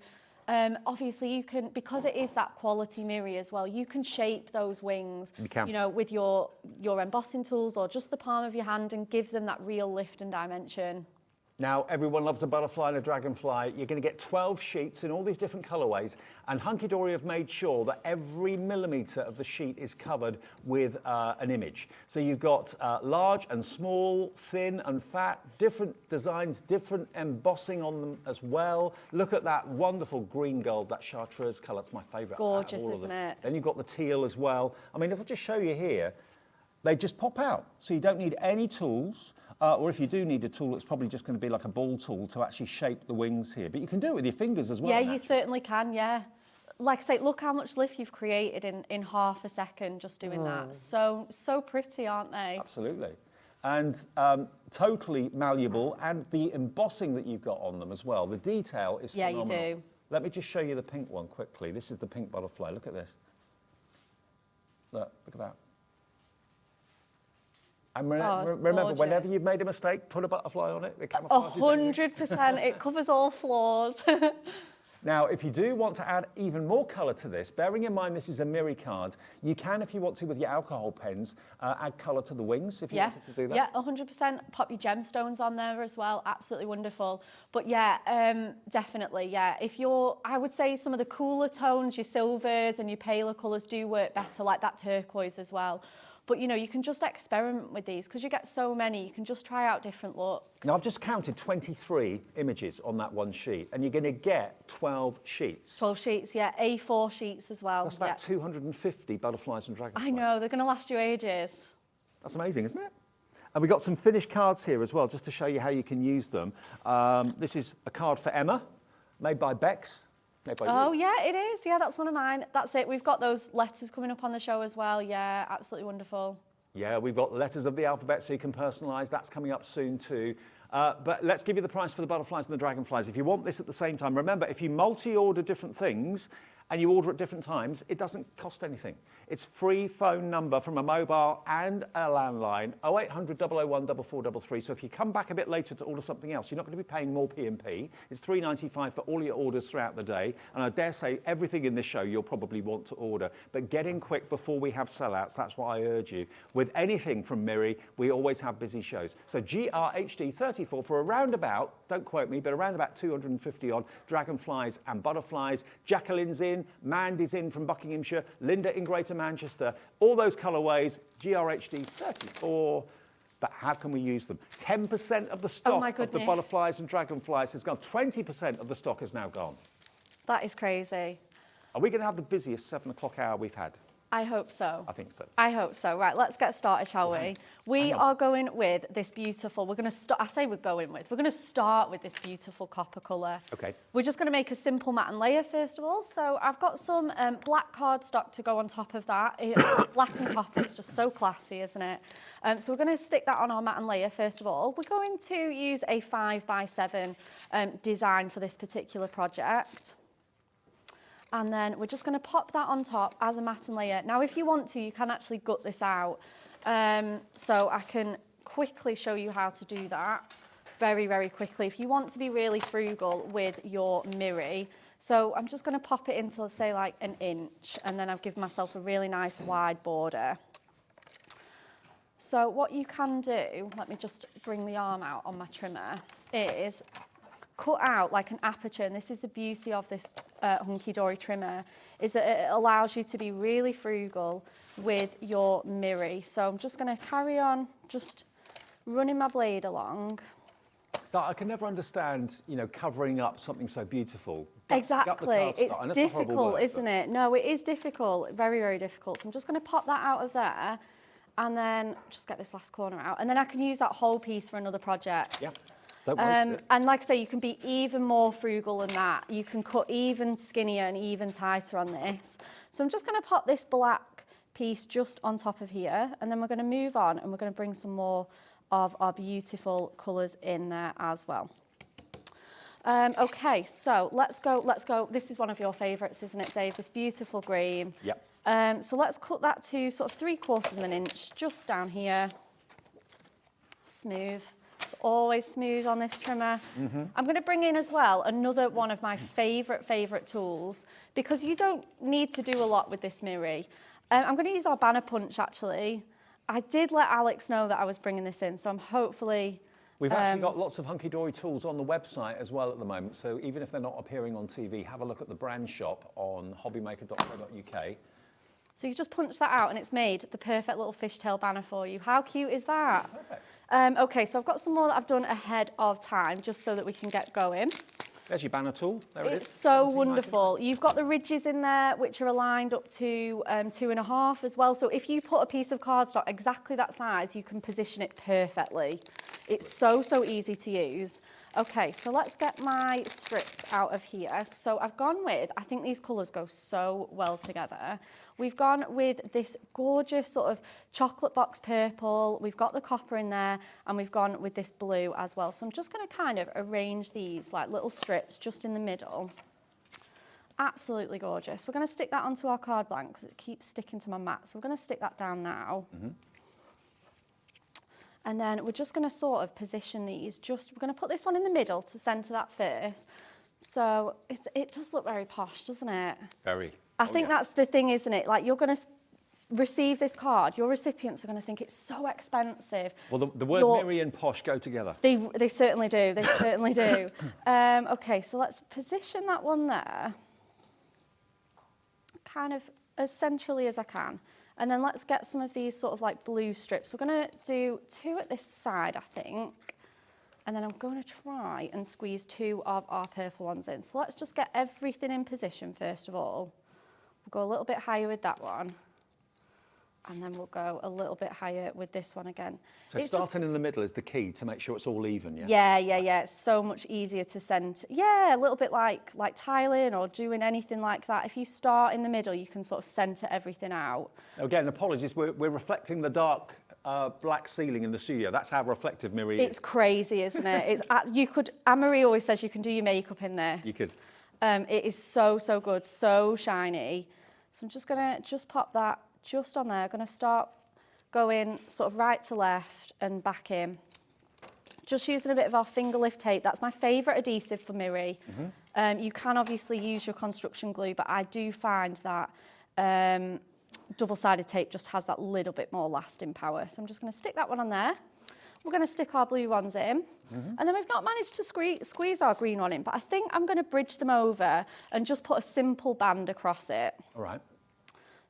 obviously you can, because it is that quality Miri as well, you can shape those wings, you know, with your embossing tools or just the palm of your hand and give them that real lift and dimension. Now, everyone loves a butterfly and a dragonfly. You're going to get 12 sheets in all these different colorways, and Hunkydory have made sure that every millimeter of the sheet is covered with an image. So you've got large and small, thin and fat, different designs, different embossing on them as well. Look at that wonderful green gold, that chartreuse color. It's my favorite. Gorgeous, isn't it? Then you've got the teal as well. I mean, if I just show you here, they just pop out. So you don't need any tools. Or if you do need a tool, it's probably just going to be like a ball tool to actually shape the wings here. But you can do it with your fingers as well. Yeah, you certainly can, yeah. Like I say, look how much lift you've created in half a second just doing that. So pretty, aren't they? Absolutely. And totally malleable, and the embossing that you've got on them as well. The detail is phenomenal. Yeah, you do. Let me just show you the pink one quickly. This is the pink butterfly. Look at this. Look at that. And remember, gorgeous. Whenever you've made a mistake, put a butterfly on it. It camouflages everything. 100%. It covers all flaws. Now, if you do want to add even more colour to this, bearing in mind this is a Miri card, you can, if you want to, with your alcohol pens, add colour to the wings, if you wanted to do that. Yeah, 100%. Pop your gemstones on there as well. Absolutely wonderful. But yeah, definitely, yeah. I would say some of the cooler tones, your silvers and your paler colours do work better, like that turquoise as well. But, you know, you can just experiment with these because you get so many. You can just try out different looks. Now, I've just counted 23 images on that one sheet, and you're going to get 12 sheets. 12 sheets, yeah. A4 sheets as well. That's about 250 butterflies and dragonflies. I know, they're going to last you ages. That's amazing, isn't it? And we've got some finished cards here as well, just to show you how you can use them. This is a card for Emma, made by Bex. Oh, yeah, it is. Yeah, that's one of mine. That's it. We've got those letters coming up on the show as well. Yeah, absolutely wonderful. Yeah, we've got letters of the alphabet so you can personalise. That's coming up soon too. But let's give you the price for the butterflies and the dragonflies. If you want this at the same time, remember, if you multi-order different things and you order at different times, it doesn't cost anything. It's free phone number from a mobile and a landline, 0800 001 4433. So if you come back a bit later to order something else, you're not going to be paying more P&P. It's $3.95 for all your orders throughout the day. And I dare say everything in this show you'll probably want to order. But get in quick before we have sellouts. That's what I urge you. With anything from Miri, we always have busy shows. So GRHD34 for around about, don't quote me, but around about 250 odd dragonflies and butterflies. Jacqueline's in, Mandy's in from Buckinghamshire, Linda in Greater Manchester, all those colourways, GRHD 34, but how can we use them? 10% of the stock of the butterflies and dragonflies has gone. 20% of the stock is now gone. That is crazy. Are we going to have the busiest 7 o'clock hour we've had? I hope so. I think so. I hope so. Right, let's get started, shall we? We are going with this beautiful, we're going to start, I say we're going with, we're going to start with this beautiful copper colour. Okay. We're just going to make a simple mat and layer first of all. So I've got some black cardstock to go on top of that. Black and copper, it's just so classy, isn't it? So we're going to stick that on our mat and layer first of all. We're going to use a 5x7 design for this particular project. And then we're just going to pop that on top as a mat and layer. Now, if you want to, you can actually gut this out. So I can quickly show you how to do that very, very quickly. If you want to be really frugal with your mirror, so I'm just going to pop it into, say, like an inch, and then I've given myself a really nice wide border. So what you can do, let me just bring the arm out on my trimmer, is cut out like an aperture, and this is the beauty of this Hunkydory trimmer, is that it allows you to be really frugal with your mirror. So I'm just going to carry on just running my blade along. So I can never understand, you know, covering up something so beautiful. Exactly, it's difficult, isn't it? No, it is difficult, very, very difficult. So I'm just going to pop that out of there, and then just get this last corner out, and then I can use that whole piece for another project. Yeah. Don't waste it. And like I say, you can be even more frugal than that. You can cut even skinnier and even tighter on this. So I'm just going to pop this black piece just on top of here, and then we're going to move on and we're going to bring some more of our beautiful colours in there as well. Okay, so let's go. This is one of your favourites, isn't it, Dave? This beautiful green. Yep. So let's cut that to sort of 3/4 of an inch, just down here. Smooth. It's always smooth on this trimmer. I'm going to bring in as well another one of my favourite tools, because you don't need to do a lot with this mirror. I'm going to use our banner punch actually. I did let Alex know that I was bringing this in, so I'm hopefully... We've actually got lots of Hunkydory tools on the website as well at the moment, so even if they're not appearing on TV, have a look at the brand shop on hobbymaker.co.uk. So you just punch that out and it's made the perfect little fishtail banner for you. How cute is that? Perfect. Okay, so I've got some more that I've done ahead of time, just so that we can get going. There's your banner tool. There it is. It's so wonderful. You've got the ridges in there, which are aligned up to 2.5 as well. So if you put a piece of cardstock exactly that size, you can position it perfectly. It's so easy to use. Okay, so let's get my strips out of here. So I've gone with, I think these colours go so well together. We've gone with this gorgeous sort of chocolate box purple. We've got the copper in there, and we've gone with this blue as well. So I'm just going to kind of arrange these like little strips just in the middle. Absolutely gorgeous. We're going to stick that onto our card blank because it keeps sticking to my mat. So we're going to stick that down now. And then we're just going to sort of position these. We're going to put this one in the middle to centre that first. So it does look very posh, doesn't it? Very. I think that's the thing, isn't it? Like, you're going to receive this card, your recipients are going to think it's so expensive. Well, the word mirror and posh go together. They certainly do. They certainly do. Okay, so let's position that one there, kind of as centrally as I can. And then let's get some of these sort of like blue strips. We're going to do 2 at this side, I think. And then I'm going to try and squeeze 2 of our purple ones in. So let's just get everything in position first of all. We'll go a little bit higher with that one. And then we'll go a little bit higher with this one again. So starting in the middle is the key to make sure it's all even, yeah? Yeah. It's so much easier to centre. Yeah, a little bit like tiling or doing anything like that. If you start in the middle, you can sort of centre everything out. Again, apologies, we're reflecting the dark black ceiling in the studio. That's how reflective mirror is. It's crazy, isn't it? Anne-Marie always says you can do your makeup in this. You could. It is so good, so shiny. So I'm just going to pop that just on there. I'm going to start going sort of right to left and back in. Just using a bit of our finger lift tape. That's my favourite adhesive for mirror. You can obviously use your construction glue, but I do find that double-sided tape just has that little bit more lasting power. So I'm just going to stick that one on there. We're going to stick our blue ones in. And then we've not managed to squeeze our green one in, but I think I'm going to bridge them over and just put a simple band across it. All right.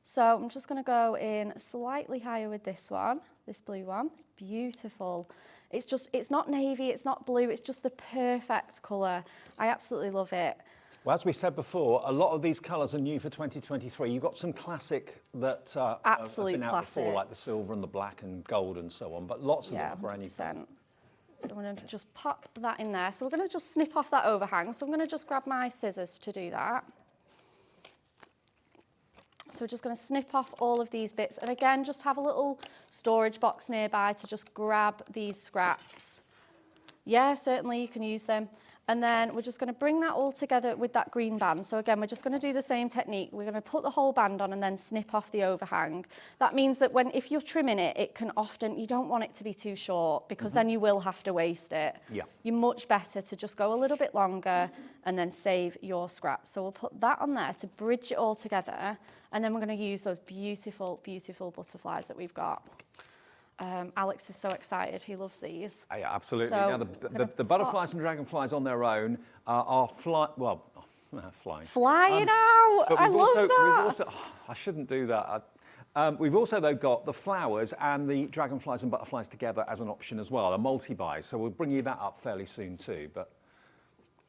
So I'm just going to go in slightly higher with this one, this blue one. It's beautiful. It's not navy, it's not blue, it's just the perfect colour. I absolutely love it. Well, as we said before, a lot of these colours are new for 2023. You've got some classic that have been out before, like the silver and the black and gold and so on, but lots of them are brand new colours. So I'm going to just pop that in there. So we're going to just snip off that overhang. So I'm going to just grab my scissors to do that. So we're just going to snip off all of these bits. And again, just have a little storage box nearby to just grab these scraps. Yeah, certainly you can use them. And then we're just going to bring that all together with that green band. So again, we're just going to do the same technique. We're going to put the whole band on and then snip off the overhang. That means that if you're trimming it, it can often, you don't want it to be too short because then you will have to waste it. Yeah. You're much better to just go a little bit longer and then save your scraps. So we'll put that on there to bridge it all together. And then we're going to use those beautiful, beautiful butterflies that we've got. Alex is so excited. He loves these. Yeah, absolutely. So now, the butterflies and dragonflies on their own are flying. Flying out! I love that! I shouldn't do that. We've also, though, got the flowers and the dragonflies and butterflies together as an option as well, a multi-buy. So we'll bring you that up fairly soon too.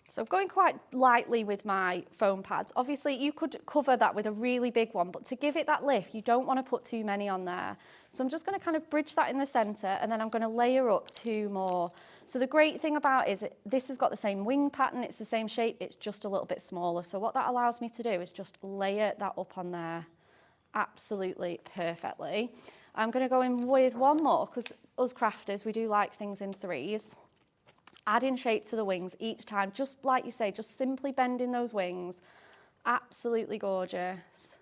So I'm going quite lightly with my foam pads. Obviously, you could cover that with a really big one, but to give it that lift, you don't want to put too many on there. So I'm just going to kind of bridge that in the centre, and then I'm going to layer up 2 more. So the great thing about it is this has got the same wing pattern, it's the same shape, it's just a little bit smaller. So what that allows me to do is just layer that up on there absolutely perfectly. I'm going to go in with one more, because us crafters, we do like things in 3s. Adding shape to the wings each time, just like you say, just simply bending those wings. Absolutely gorgeous.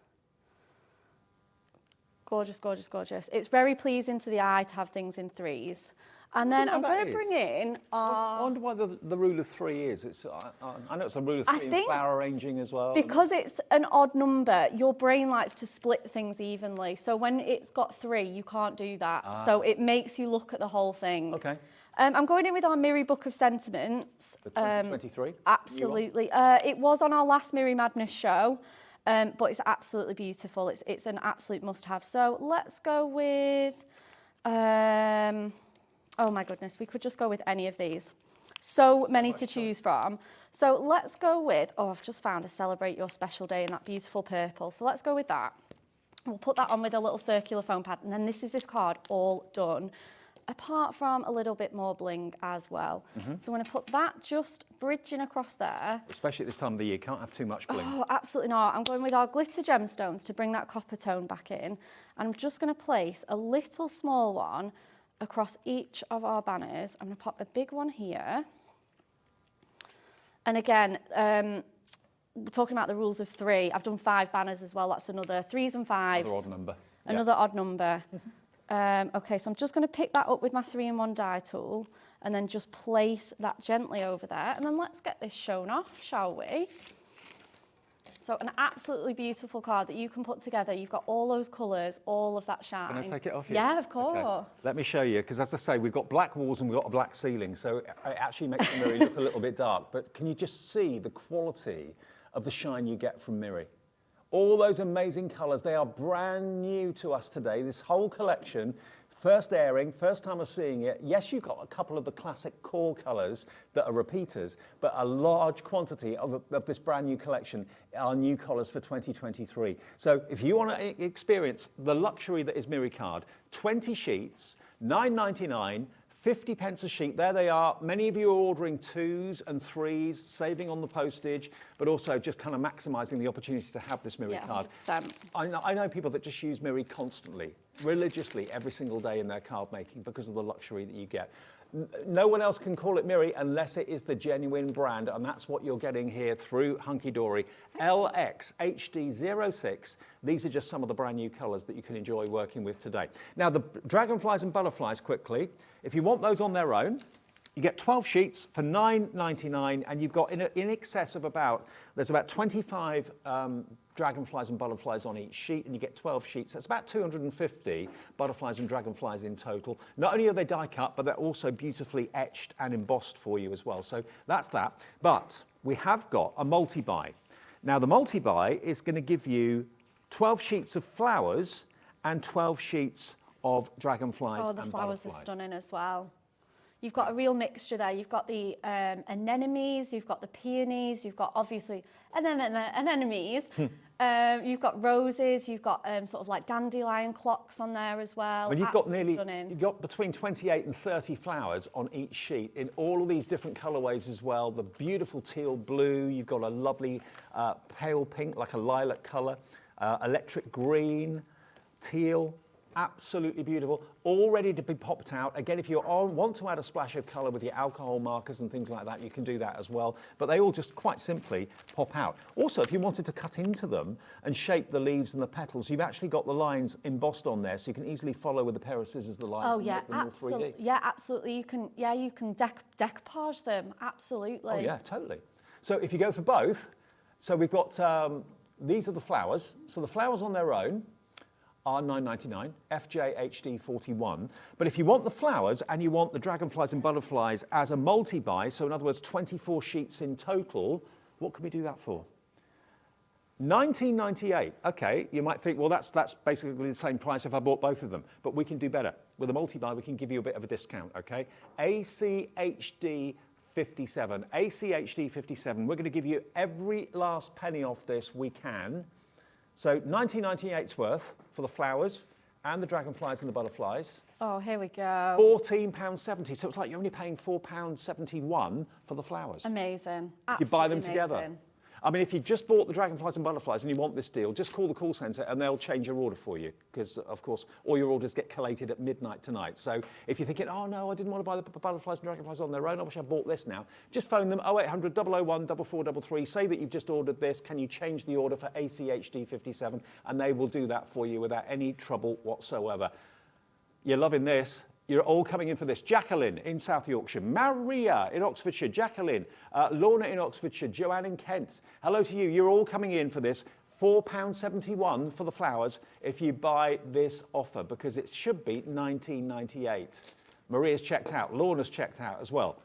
Gorgeous, gorgeous, gorgeous. It's very pleasing to the eye to have things in 3s. And then I'm going to bring in I wonder why the rule of 3 is. I know it's a rule of 3 in flower arranging as well. Because it's an odd number, your brain likes to split things evenly. So when it's got 3, you can't do that. So it makes you look at the whole thing. Okay. I'm going in with our Miri Book of Sentiments. For 2023? Absolutely. It was on our last Miri Madness show, but it's absolutely beautiful. It's an absolute must-have. So let's go with... oh my goodness, we could just go with any of these. So many to choose from. So let's go with... Oh, I've just found a Celebrate Your Special Day in that beautiful purple. So let's go with that. We'll put that on with a little circular foam pad. And then this is this card all done, apart from a little bit more bling as well. So I'm going to put that just bridging across there. Especially at this time of the year, you can't have too much bling. Oh, absolutely not. I'm going with our glitter gemstones to bring that copper tone back in. And I'm just going to place a little small one across each of our banners. I'm going to pop a big one here. And again, we're talking about the rules of 3. I've done 5 banners as well. That's another 3s and 5s. Another odd number. Another odd number. Okay, so I'm just going to pick that up with my 3-in-1 die tool and then just place that gently over there. And then let's get this shown off, shall we? So an absolutely beautiful card that you can put together. You've got all those colours, all of that shine. Can I take it off you? Yeah, of course. Okay. Let me show you, because as I say, we've got black walls and we've got a black ceiling, so it actually makes the Miri look a little bit dark. But can you just see the quality of the shine you get from Miri? All those amazing colours, they are brand new to us today. This whole collection, first airing, first time of seeing it. Yes, you've got a couple of the classic core colours that are repeaters, but a large quantity of this brand new collection are new colours for 2023. So if you want to experience the luxury that is Miri Card, 20 sheets, £9.99, 50 pence a sheet. There they are. Many of you are ordering 2s and 3s, saving on the postage, but also just kind of maximising the opportunity to have this Miri card. 100%. I know people that just use Miri constantly, religiously, every single day in their card making because of the luxury that you get. No one else can call it Miri unless it is the genuine brand, and that's what you're getting here through Hunkydory. LX HD06. These are just some of the brand new colours that you can enjoy working with today. Now, the dragonflies and butterflies, quickly, if you want those on their own, you get 12 sheets for £9.99, and you've got in excess of there's about 25 dragonflies and butterflies on each sheet, and you get 12 sheets. That's about 250 butterflies and dragonflies in total. Not only are they die cut, but they're also beautifully etched and embossed for you as well. So that's that. But we have got a multi-buy. Now, the multi-buy is going to give you 12 sheets of flowers and 12 sheets of dragonflies Oh, and the butterflies. flowers are stunning as well. You've got a real mixture there. You've got the anemones, you've got the peonies, you've got obviously anemones. You've got roses, you've got sort of like dandelion clocks on there as well. I mean, you've got Absolutely nearly, stunning. you've got between 28 and 30 flowers on each sheet in all of these different colourways as well. The beautiful teal blue, you've got a lovely pale pink, like a lilac colour, electric green, teal, absolutely beautiful, all ready to be popped out. Again, if you want to add a splash of colour with your alcohol markers and things like that, you can do that as well. But they all just quite simply pop out. Also, if you wanted to cut into them and shape the leaves and the petals, you've actually got the lines embossed on there, so you can easily follow with a pair of scissors the lines. Oh and yeah, make them all 3D. absolutely. Yeah, absolutely. You can decoupage them. Absolutely. Oh yeah, totally. So if you go for both, so we've got these are the flowers. So the flowers on their own are $9.99, FJHD 41. But if you want the flowers and you want the dragonflies and butterflies as a multi-buy, so in other words, 24 sheets in total, what can we do that for? $19.98. Okay, you might think, well, that's basically the same price if I bought both of them, but we can do better. With a multi-buy, we can give you a bit of a discount, okay? ACHD 57. ACHD 57. We're going to give you every last penny off this we can. So $19.98's worth for the flowers and the dragonflies and the butterflies. Oh, here we go. £14.70. So it's like you're only paying £4.71 for the flowers. Amazing. You buy them Absolutely together. amazing. I mean, if you just bought the dragonflies and butterflies and you want this deal, just call the call centre and they'll change your order for you. Because, of course, all your orders get collated at midnight tonight. So if you're thinking, oh, no, I didn't want to buy the butterflies and dragonflies on their own, I wish I bought this now, just phone them 0800 001 4433. Say that you've just ordered this. Can you change the order for ACHD 57? And they will do that for you without any trouble whatsoever. You're loving this. You're all coming in for this. Jacqueline in South Yorkshire, Maria in Oxfordshire, Jacqueline, Lorna in Oxfordshire, Joanne in Kent. Hello to you. You're all coming in for this. £4.71 for the flowers if you buy this offer, because it should be $19.98. Maria's checked out. Lorna's checked out as well.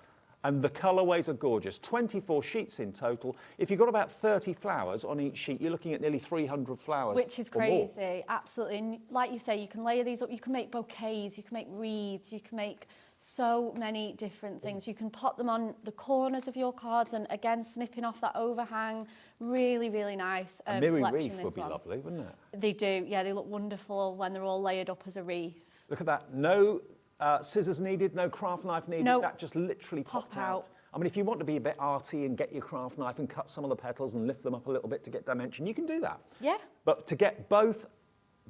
And the colourways are gorgeous. 24 sheets in total. If you've got about 30 flowers on each sheet, you're looking at nearly 300 flowers. Which is or more. crazy, absolutely. And like you say, you can layer these up, you can make bouquets, you can make wreaths, you can make so many different things. You can pop them on the corners of your cards and again, snipping off that overhang. Really, really nice A mirror collection wreath would be well. lovely, wouldn't it? They do, yeah, they look wonderful when they're all layered up as a wreath. Look at that. No scissors needed, no craft knife needed. No. That just literally popped Pop out. out. I mean, if you want to be a bit arty and get your craft knife and cut some of the petals and lift them up a little bit to get dimension, you can do that. Yeah. But to get both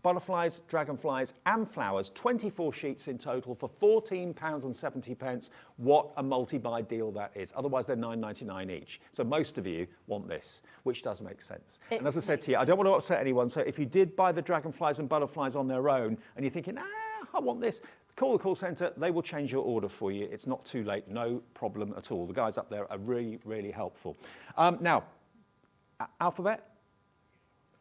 butterflies, dragonflies and flowers, 24 sheets in total for £14.70, what a multi-buy deal that is. Otherwise, they're $9.99 each. So most of you want this, which does make sense. And as I said to you, I don't want to upset anyone, so if you did buy the dragonflies and butterflies on their own and you're thinking, I want this, call the call centre, they will change your order for you. It's not too late, no problem at all. The guys up there are really, really helpful. Now, alphabet?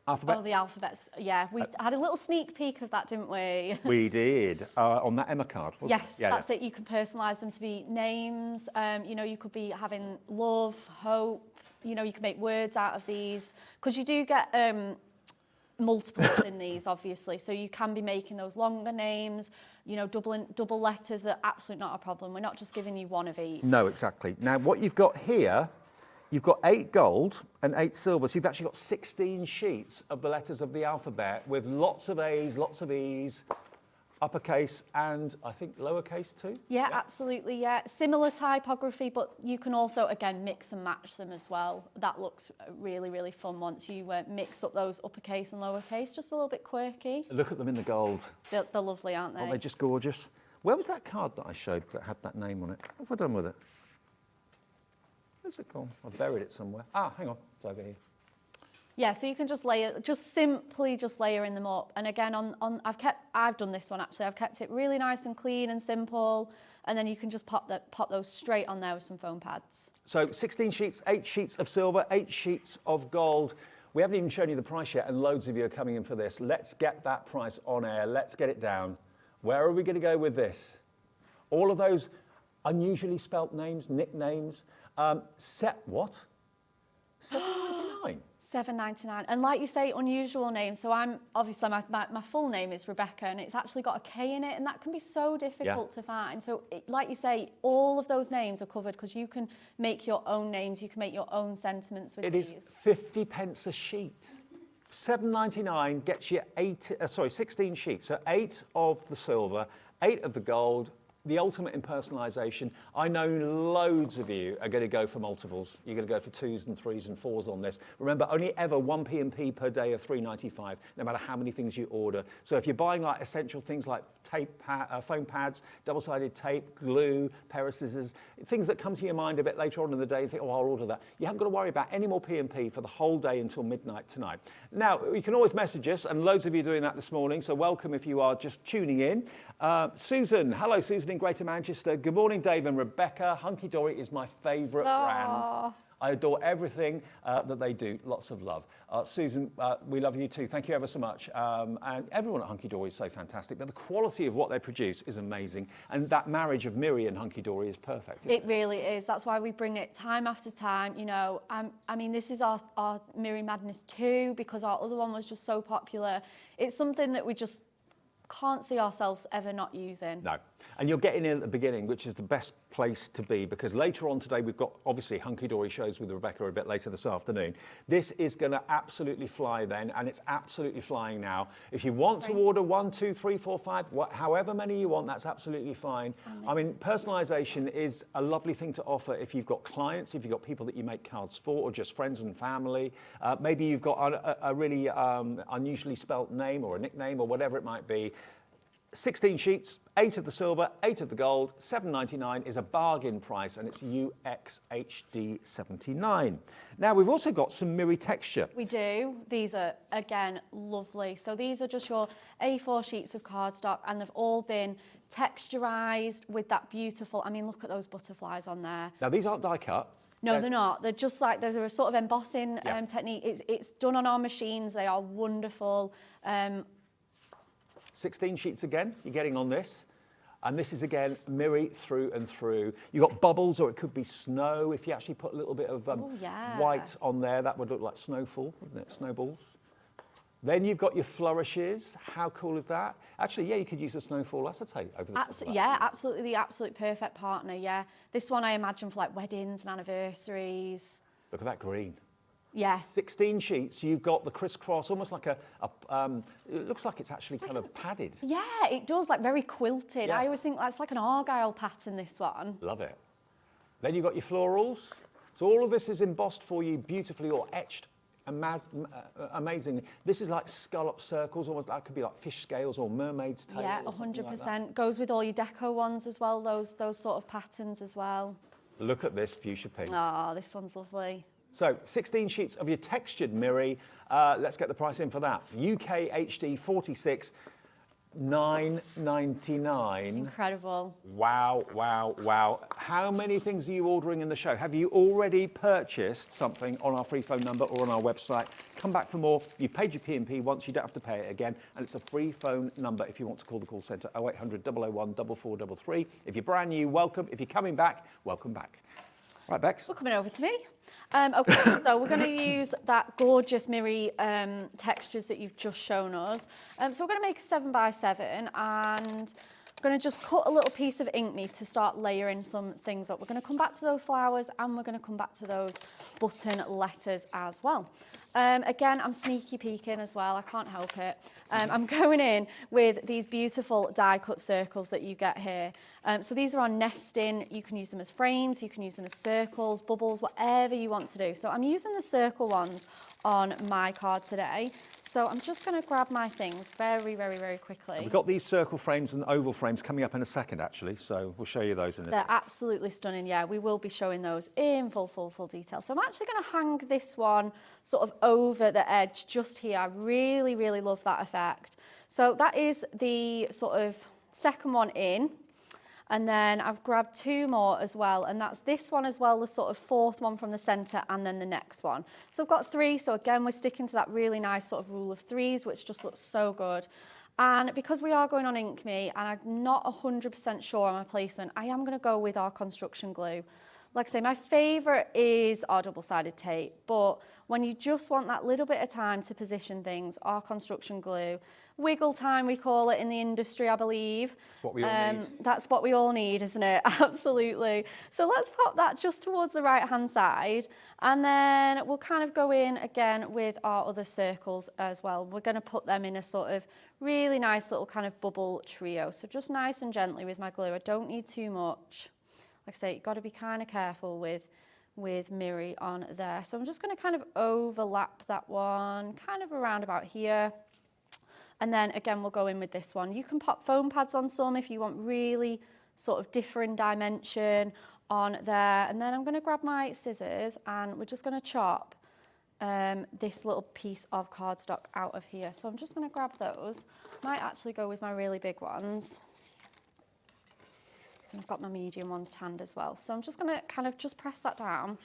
Oh, the alphabets, yeah. We had a little sneak peek of that, didn't we? We did, on that Emma card, wasn't Yes, it? Yeah, that's it. You can personalise them to be names. You know, you could be having love, hope. You know, you can make words out of these. Because you do get multiples in these, obviously. So you can be making those longer names, you know, double letters. They're absolutely not a problem. We're not just giving you one of each. No, exactly. Now, what you've got here, you've got 8 gold and 8 silver. So you've actually got 16 sheets of the letters of the alphabet with lots of A's, lots of E's, uppercase and I think lowercase too. Yeah, absolutely, yeah. Similar typography, but you can also, again, mix and match them as well. That looks really, really fun once you mix up those uppercase and lowercase, just a little bit quirky. Look at them in the gold. They're lovely, aren't they? Aren't they just gorgeous? Where was that card that I showed that had that name on it? What have I done with it? Where's it gone? I buried it somewhere. Ah, hang on, it's over here. Yeah, so you can just simply layering them up. And again, I've done this one actually. I've kept it really nice and clean and simple. And then you can just pop those straight on there with some foam pads. So 16 sheets, 8 sheets of silver, 8 sheets of gold. We haven't even shown you the price yet, and loads of you are coming in for this. Let's get that price on air. Let's get it down. Where are we going to go with this? All of those unusually spelt names, nicknames. What? $7.99. £7.99, and like you say, unusual name. So I'm obviously my full name is Rebecca, and it's actually got a K in it, and that can be so difficult to find. So like you say, all of those names are covered because you can make your own names, you can make your own sentiments with these. It is 50 pence a sheet. £7.99 gets you 16 sheets. So 8 of the silver, 8 of the gold. The ultimate in personalisation. I know loads of you are going to go for multiples. You're going to go for 2s and 3s and 4s on this. Remember, only ever one P&P per day of £3.95, no matter how many things you order. So if you're buying like essential things like tape, foam pads, double-sided tape, glue, pair of scissors, things that come to your mind a bit later on in the day, you think, oh, I'll order that. You haven't got to worry about any more P&P for the whole day until midnight tonight. Now, you can always message us, and loads of you are doing that this morning, so welcome if you are just tuning in. Susan, hello, Susan in Greater Manchester. Good morning, Dave and Rebecca. Hunkydory is my favourite brand. I adore everything that they do. Lots of love. Susan, we love you too. Thank you ever so much. And everyone at Hunkydory is so fantastic, but the quality of what they produce is amazing. And that marriage of Miri and Hunkydory is perfect. It really is. That's why we bring it time after time. You know, I mean, this is our Miri Madness 2 because our other one was just so popular. It's something that we just can't see ourselves ever not using. No. And you're getting in at the beginning, which is the best place to be, because later on today we've got obviously Hunkydory shows with Rebecca a bit later this afternoon. This is going to absolutely fly then, and it's absolutely flying now. If you want to order 1, 2, 3, 4, 5, however many you want, that's absolutely fine. I mean, personalisation is a lovely thing to offer if you've got clients, if you've got people that you make cards for, or just friends and family. Maybe you've got a really unusually spelt name or a nickname or whatever it might be. 16 sheets, 8 of the silver, 8 of the gold, £7.99 is a bargain price, and it's UXHD 79. Now, we've also got some Miri texture. We do. These are, again, lovely. So these are just your A4 sheets of cardstock, and they've all been texturised with that beautiful, I mean, look at those butterflies on there. Now, these aren't die cut. No, they're not. They're just like, they're a sort of embossing technique. It's done on our machines. They are wonderful. 16 sheets again, you're getting on this. And this is again, Miri through and through. You've got bubbles, or it could be snow. If you actually put a little bit of white on there, that would look like snowfall, wouldn't it? Snowballs. Then you've got your flourishes. How cool is that? Actually, yeah, you could use a snowfall acetate over the top of that. Yeah, absolutely, the absolute perfect partner, yeah. This one I imagine for like weddings and anniversaries. Look at that green. Yeah. 16 sheets, you've got the crisscross, almost like it looks like it's actually kind of padded. Yeah, it does, like very quilted. Yeah. I always think that's like an Argyle pattern, this one. Love it. Then you've got your florals. So all of this is embossed for you beautifully or etched amazingly. This is like scallop circles, almost that could be like fish scales or mermaid's tail. Yeah, 100%. Goes with all your deco ones as well, those sort of patterns as well. Look at this fuchsia pink. Oh, this one's lovely. So 16 sheets of your textured Miri. Let's get the price in for that. UK HD 46, £9.99. Incredible. Wow, wow, wow. How many things are you ordering in the show? Have you already purchased something on our free phone number or on our website? Come back for more. You've paid your P&P once, you don't have to pay it again. And it's a free phone number if you want to call the call centre, 0800 001 4433. If you're brand new, welcome. If you're coming back, welcome back. Right, Bex. Well, coming over to me. Okay, so we're going to use that gorgeous Miri textures that you've just shown us. So we're going to make a 7x7, and I'm going to just cut a little piece of ink meat to start layering some things up. We're going to come back to those flowers, and we're going to come back to those button letters as well. Again, I'm sneaky peeking as well, I can't help it. I'm going in with these beautiful die cut circles that you get here. So these are on nesting. You can use them as frames, you can use them as circles, bubbles, whatever you want to do. So I'm using the circle ones on my card today. So I'm just going to grab my things very, very, very quickly. We've got these circle frames and oval frames coming up in a second, actually, so we'll show you those in a They're absolutely stunning, yeah. We will be showing those in full detail. So I'm actually going to hang this one sort of over the edge just here. I really, really love that effect. So that is the sort of second one in. And then I've grabbed two more as well, and that's this one as well, the sort of fourth one from the centre, and then the next one. So I've got three, so again, we're sticking to that really nice sort of rule of threes, which just looks so good. And because we are going on Ink Me, and I'm not 100% sure on my placement, I am going to go with our construction glue. Like I say, my favourite is our double-sided tape, but when you just want that little bit of time to position things, our construction glue, wiggle time we call it in the industry, I believe. That's what we all need. That's what we all need, isn't it? Absolutely. So let's pop that just towards the right-hand side, and then we'll kind of go in again with our other circles as well. We're going to put them in a sort of really nice little kind of bubble trio. So just nice and gently with my glue. I don't need too much. Like I say, you've got to be kind of careful with Miri on there. So I'm just going to kind of overlap that one, kind of around about here. And then again, we'll go in with this one. You can pop foam pads on some if you want really sort of different dimension on there. And then I'm going to grab my scissors and we're just going to chop this little piece of cardstock out of here. So I'm just going to grab those. Might actually go with my really big ones. And I've got my medium ones to hand as well. So I'm just going to kind of just press that down.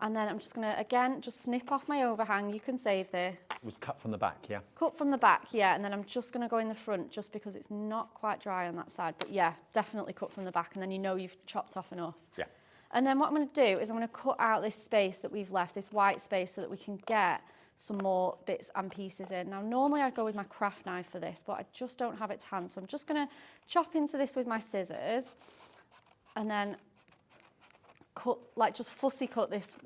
And then I'm just going to, again, just snip off my overhang. You can save this. It was cut from the back, yeah? Cut from the back, yeah. And then I'm just going to go in the front just because it's not quite dry on that side. But yeah, definitely cut from the back. And then you know you've chopped off enough. Yeah. And then what I'm going to do is I'm going to cut out this space that we've left, this white space, so that we can get some more bits and pieces in. Now, normally I'd go with my craft knife for this, but I just don't have it to hand. So I'm just going to chop into this with my scissors and then cut, like just fussy cut this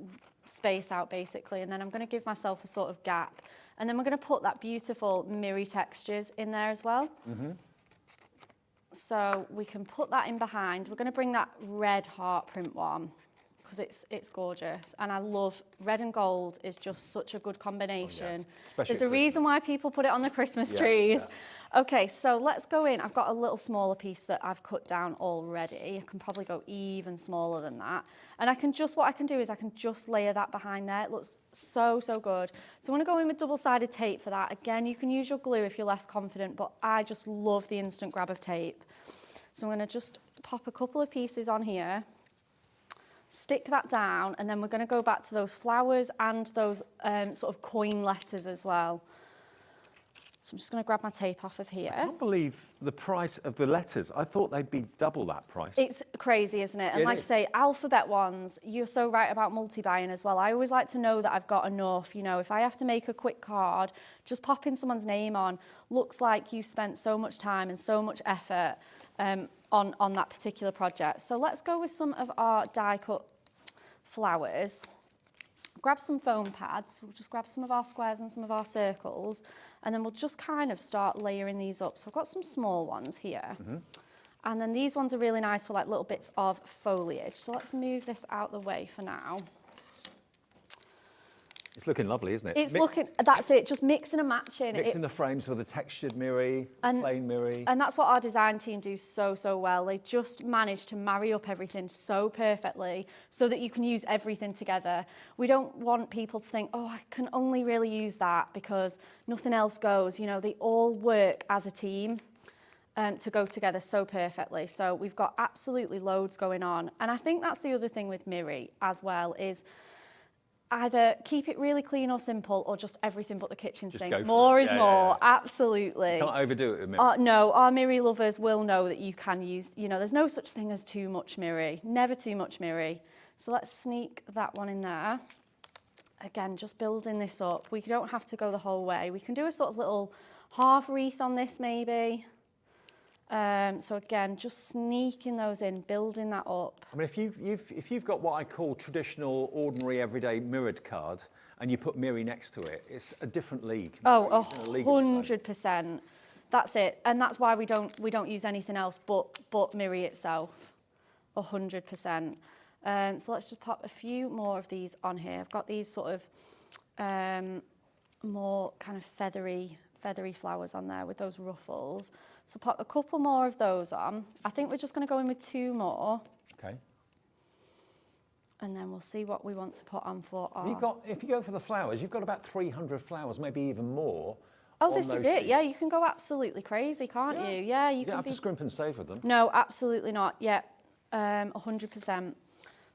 space out basically. And then I'm going to give myself a sort of gap. And then we're going to put that beautiful mirror textures in there as well. Mm-hmm. So we can put that in behind. We're going to bring that red heart print one because it's gorgeous. And I love red and gold is just such a good combination. Oh, yeah. There's a reason why people put it on the Christmas trees. Yeah. Okay, so let's go in. I've got a little smaller piece that I've cut down already. I can probably go even smaller than that. And I can just, what I can do is I can just layer that behind there. It looks so, so good. So I'm going to go in with double-sided tape for that. Again, you can use your glue if you're less confident, but I just love the instant grab of tape. So I'm going to just pop a couple of pieces on here, stick that down, and then we're going to go back to those flowers and those sort of coin letters as well. So I'm just going to grab my tape off of here. I can't believe the price of the letters. I thought they'd be double that price. It's crazy, isn't it? And like I say, alphabet ones, you're so right about multi-buying as well. I always like to know that I've got enough. You know, if I have to make a quick card, just popping someone's name on looks like you've spent so much time and so much effort on that particular project. So let's go with some of our die-cut flowers. Grab some foam pads. We'll just grab some of our squares and some of our circles, and then we'll just kind of start layering these up. So I've got some small ones here. Mm-hmm. And then these ones are really nice for like little bits of foliage. So let's move this out the way for now. It's looking lovely, isn't it? It's looking, that's it, just mixing and matching. Mixing the frames with a textured mirror, plain mirror. And that's what our design team do so, so well. They just manage to marry up everything so perfectly so that you can use everything together. We don't want people to think, oh, I can only really use that because nothing else goes. You know, they all work as a team to go together so perfectly. So we've got absolutely loads going on. And I think that's the other thing with Miri as well is either keep it really clean or simple or just everything but the kitchen sink. More is more, absolutely. You can't overdo it with Miri. No, our Miri lovers will know that you can use, you know, there's no such thing as too much Miri, never too much Miri. So let's sneak that one in there. Again, just building this up. We don't have to go the whole way. We can do a sort of little half wreath on this maybe. So again, just sneaking those in, building that up. I mean, if you've got what I call traditional, ordinary, everyday mirrored card, and you put Miri next to it, it's a different league. Oh, 100%. That's it, and that's why we don't use anything else but Miri itself. 100%. So let's just pop a few more of these on here. I've got these sort of more kind of feathery flowers on there with those ruffles. So pop a couple more of those on. I think we're just going to go in with 2 more. Okay. And then we'll see what we want to put on for our... If you go for the flowers, you've got about 300 flowers, maybe even more. Oh, this is it. Yeah, you can go absolutely crazy, can't you? Yeah, you can have to scrimp and save with them. No, absolutely not. Yeah, 100%.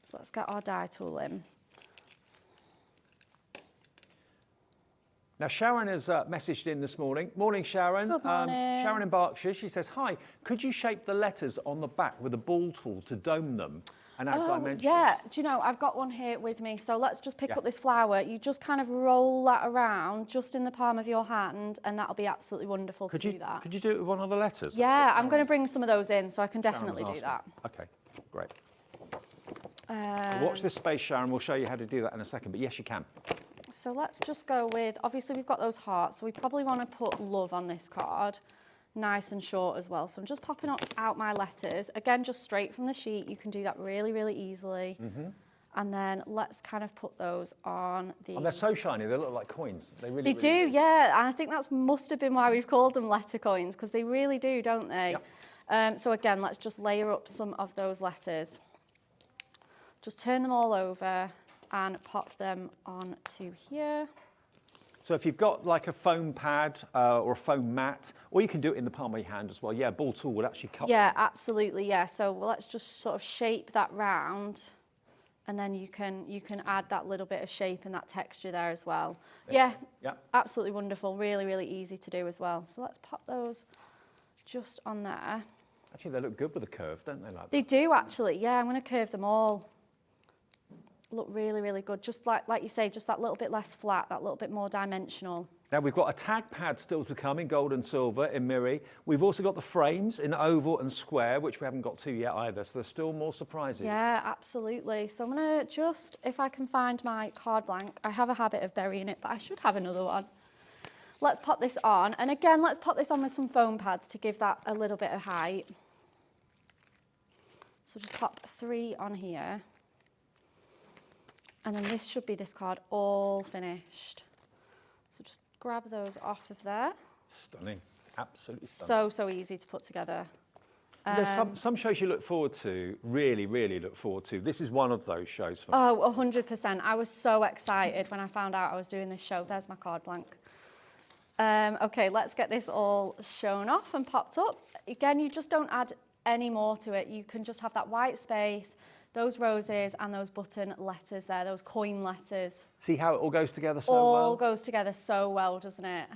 So let's get our die tool in. Now, Sharon has messaged in this morning. Morning, Sharon. Good morning. Sharon in Berkshire. She says, hi, could you shape the letters on the back with a ball tool to dome them? and add dimension. Yeah, do you know, I've got one here with me. So let's just pick up this flower. You just kind of roll that around just in the palm of your hand, and that'll be absolutely wonderful to do that. Could you do it with one of the letters? Yeah, I'm going to bring some of those in, so I can definitely do that. Okay, great. Watch this space, Sharon. We'll show you how to do that in a second, but yes, you can. So let's just go with, obviously we've got those hearts, so we probably want to put love on this card. Nice and short as well. So I'm just popping out my letters. Again, just straight from the sheet. You can do that really, really easily. And then let's kind of put those on the... And they're so shiny, they look like coins. They really, They do, yeah. And I think that must have been why we've called them letter coins, because they really do, don't they? Yep. So again, let's just layer up some of those letters. Just turn them all over and pop them onto here. So if you've got like a foam pad or a foam mat, or you can do it in the palm of your hand as well. Yeah, ball tool would actually cut. Yeah, absolutely, yeah. So let's just sort of shape that round, and then you can add that little bit of shape and that texture there as well. Yeah, absolutely wonderful. Really, really easy to do as well. So let's pop those just on there. Actually, they look good with a curve, don't they? Like they do actually, yeah. I'm going to curve them all. Look really, really good. Just like you say, just that little bit less flat, that little bit more dimensional. Now we've got a tag pad still to come in gold and silver in Miri. We've also got the frames in oval and square, which we haven't got to yet either. So there's still more surprises. Yeah, absolutely. So I'm going to just, if I can find my card blank, I have a habit of burying it, but I should have another one. Let's pop this on. And again, let's pop this on with some foam pads to give that a little bit of height. So just pop 3 on here. And then this should be this card all finished. So just grab those off of there. Stunning, absolutely stunning. So easy to put together. There's some shows you look forward to, really, really look forward to. This is one of those shows for me. Oh, 100%. I was so excited when I found out I was doing this show. There's my card blank. Okay, let's get this all shown off and popped up. Again, you just don't add any more to it. You can just have that white space, those roses and those button letters there, those coin letters. See how it all goes together so well? All goes together so well, doesn't it?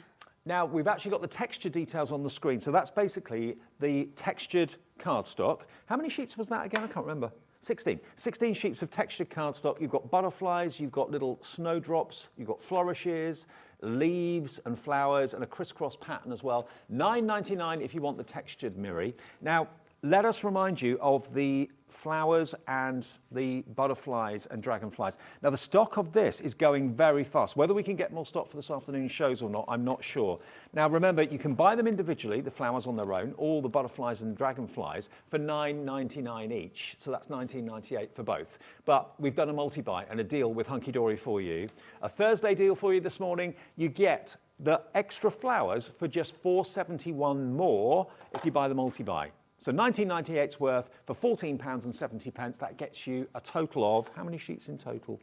Now, we've actually got the texture details on the screen. So that's basically the textured cardstock. How many sheets was that again? I can't remember. 16. 16 sheets of textured cardstock. You've got butterflies, you've got little snowdrops, you've got flourishes, leaves and flowers, and a crisscross pattern as well. $9.99 if you want the textured Miri. Now, let us remind you of the flowers and the butterflies and dragonflies. Now, the stock of this is going very fast. Whether we can get more stock for this afternoon's shows or not, I'm not sure. Now, remember, you can buy them individually, the flowers on their own, all the butterflies and dragonflies, for $9.99 each. So that's $19.98 for both. But we've done a multi-buy and a deal with Hunkydory for you. A Thursday deal for you this morning. You get the extra flowers for just $4.71 more if you buy the multi-buy. So $19.98's worth for £14.70. That gets you a total of, how many sheets in total?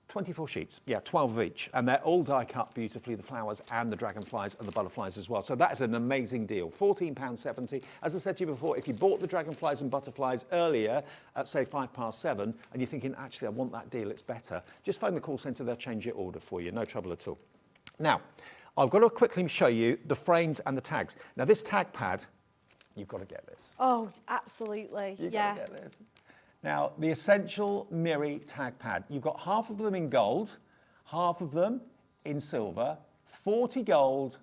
24 sheets, yeah, 12 of each. And they're all die cut beautifully, the flowers and the dragonflies and the butterflies as well. So that is an amazing deal, £14.70. As I said to you before, if you bought the dragonflies and butterflies earlier at say 7:05 and you're thinking, actually, I want that deal, it's better, just phone the call centre, they'll change your order for you, no trouble at all. Now, I've got to quickly show you the frames and the tags. Now, this tag pad, you've got to get this. Oh, absolutely. You've got to get this. Now, the Essential Miri tag pad. You've got half of them in gold, half of them in silver, 40 gold,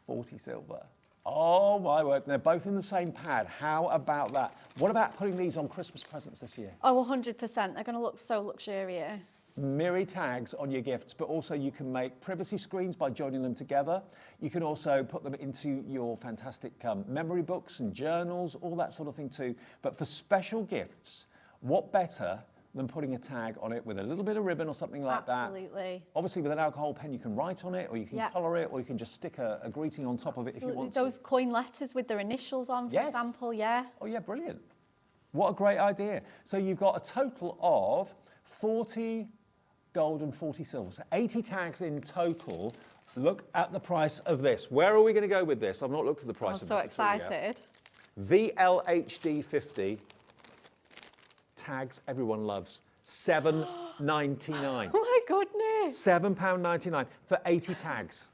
40 silver. Oh, my word. They're both in the same pad. How about that? What about putting these on Christmas presents this year? Oh, 100%. They're going to look so luxurious. Miri tags on your gifts, but also you can make privacy screens by joining them together. You can also put them into your fantastic memory books and journals, all that sort of thing too. But for special gifts, what better than putting a tag on it with a little bit of ribbon or something like that? Absolutely. Obviously, with an alcohol pen, you can write on it, or you can colour it, or you can just stick a greeting on top of it if you want to. Those coin letters with their initials on, for example, yeah. Oh, yeah, brilliant. What a great idea. So you've got a total of 40 gold and 40 silver. So 80 tags in total. Look at the price of this. Where are we going to go with this? I've not looked at the price of this. I'm so excited. VLHD 50 tags everyone loves. $7.99. Oh my goodness. £7.99 for 80 tags.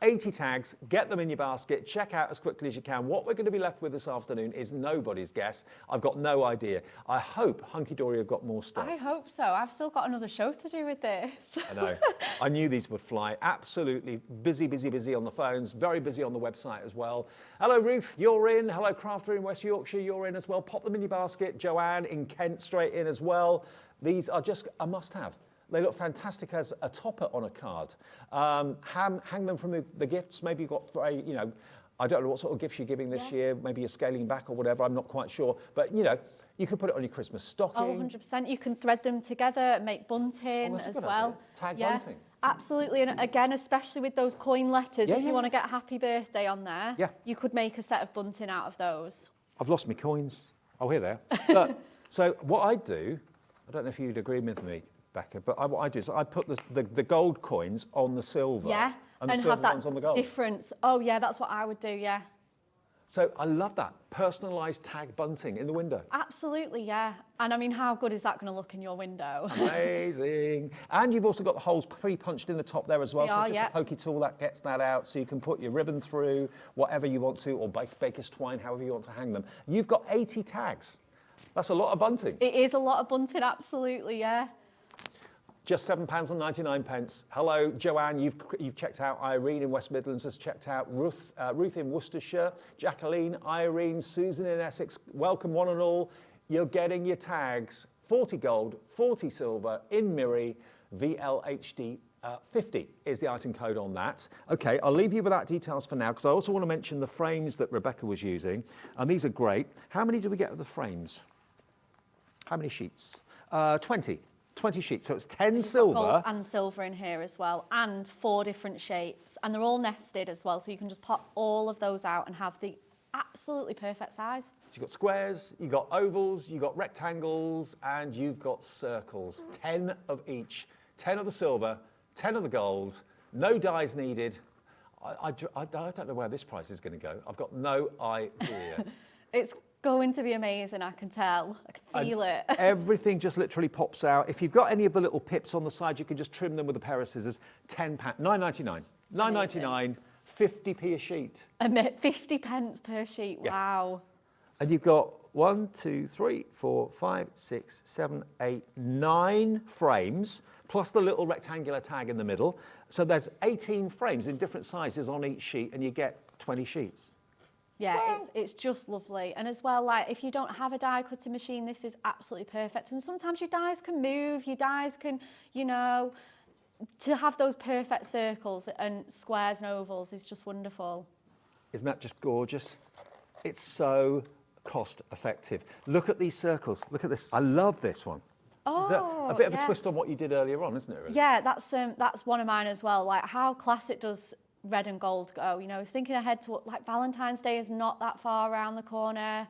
80 tags, get them in your basket, check out as quickly as you can. What we're going to be left with this afternoon is nobody's guess. I've got no idea. I hope Hunkydory have got more stuff. I hope so. I've still got another show to do with this. I know. I knew these would fly. Absolutely busy, busy, busy on the phones. Very busy on the website as well. Hello, Ruth, you're in. Hello, Crafter in West Yorkshire, you're in as well. Pop them in your basket. Joanne in Kent, straight in as well. These are just a must-have. They look fantastic as a topper on a card. Hang them from the gifts. Maybe you've got, you know, I don't know what sort of gifts you're giving this year. Maybe you're scaling back or whatever. I'm not quite sure. But, you know, you could put it on your Christmas stocking. Oh, 100%. You can thread them together, make bunting as well. Tag bunting. Absolutely. And again, especially with those coin letters, if you want to get happy birthday on there, you could make a set of bunting out of those. I've lost my coins. Oh, here they are. But, so what I do, I don't know if you'd agree with me, Becca, but what I do is I put the gold coins on the silver, and the silver have that ones on the gold. difference. Oh yeah, that's what I would do. Yeah. So I love that personalised tag bunting in the window. Absolutely, yeah. And I mean, how good is that going to look in your window? Amazing. And you've also got the holes pre-punched in the top there as well. They so are, just a pokey tool that gets that out, so you can put your ribbon through whatever you want to, or baker's twine, however you want to hang them. You've got 80 tags. That's a lot of bunting. It is a lot of bunting, absolutely, yeah. Just £7.99. Hello, Joanne, you've checked out. Irene in West Midlands has checked out. Ruth in Worcestershire. Jacqueline, Irene, Susan in Essex. Welcome one and all. You're getting your tags. 40 gold, 40 silver in Miri, VLHD 50 is the item code on that. Okay, I'll leave you with that details for now, because I also want to mention the frames that Rebecca was using, and these are great. How many do we get of the frames? How many sheets? 20 sheets, so it's 10 silver. Gold and silver in here as well, and 4 different shapes, and they're all nested as well, so you can just pop all of those out and have the absolutely perfect size. So you've got squares, you've got ovals, you've got rectangles, and you've got circles. 10 of each. 10 of the silver, 10 of the gold, no dies needed. I don't know where this price is going to go. I've got no idea. It's going to be amazing, I can tell. I can feel it. Everything just literally pops out. If you've got any of the little pips on the side, you can just trim them with a pair of scissors. £10, £9.99. £9.99, 50p a sheet. 50 pence per sheet, Yes. wow. And you've got 1, 2, 3, 4, 5, 6, 7, 8, 9 frames, plus the little rectangular tag in the middle. So there's 18 frames in different sizes on each sheet, and you get 20 sheets. Yeah, it's just lovely. And as well, like, if you don't have a die cutting machine, this is absolutely perfect. And sometimes your dies can move, your dies can, you know, to have those perfect circles and squares and ovals is just wonderful. Isn't that just gorgeous? It's so cost effective. Look at these circles. Look at this. I love this one. Oh, This is a bit of a twist on what you did earlier on, isn't it? Really? Yeah, that's one of mine as well. Like how classic does red and gold go? You know, thinking ahead to what, like Valentine's Day is not that far around the corner.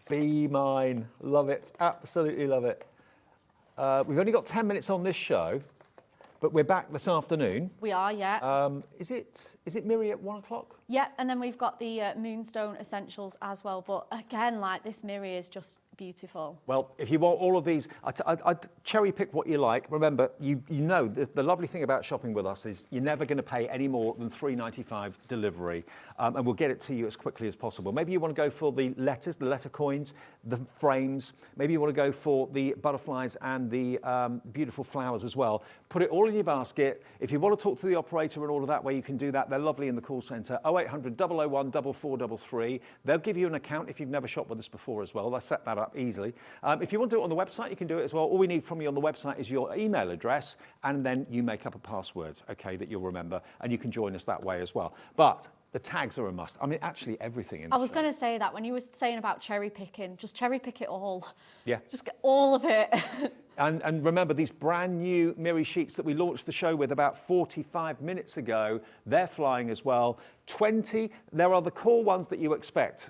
Be mine. Love it. Absolutely love it. We've only got 10 minutes on this show, but we're back this afternoon. We are, yeah. Is it Miri at 1 o'clock? Yeah, and then we've got the Moonstone Essentials as well. But again, like this Miri is just beautiful. Well, if you want all of these, I'd cherry pick what you like. Remember, you know, the lovely thing about shopping with us is you're never going to pay any more than $3.95 delivery, and we'll get it to you as quickly as possible. Maybe you want to go for the letters, the letter coins, the frames. Maybe you want to go for the butterflies and the beautiful flowers as well. Put it all in your basket. If you want to talk to the operator and all of that way, you can do that. They're lovely in the call centre. 0800 001 4433. They'll give you an account if you've never shopped with us before as well. They'll set that up easily. If you want to do it on the website, you can do it as well. All we need from you on the website is your email address, and then you make up a password, okay, that you'll remember, and you can join us that way as well. But the tags are a must. I mean, actually everything in the I was going to say that when you were saying about cherry picking, just cherry pick it all. Yeah. Just get all of it. And remember, these brand new Miri sheets that we launched the show with about 45 minutes ago, they're flying as well. 20, there are the core ones that you expect.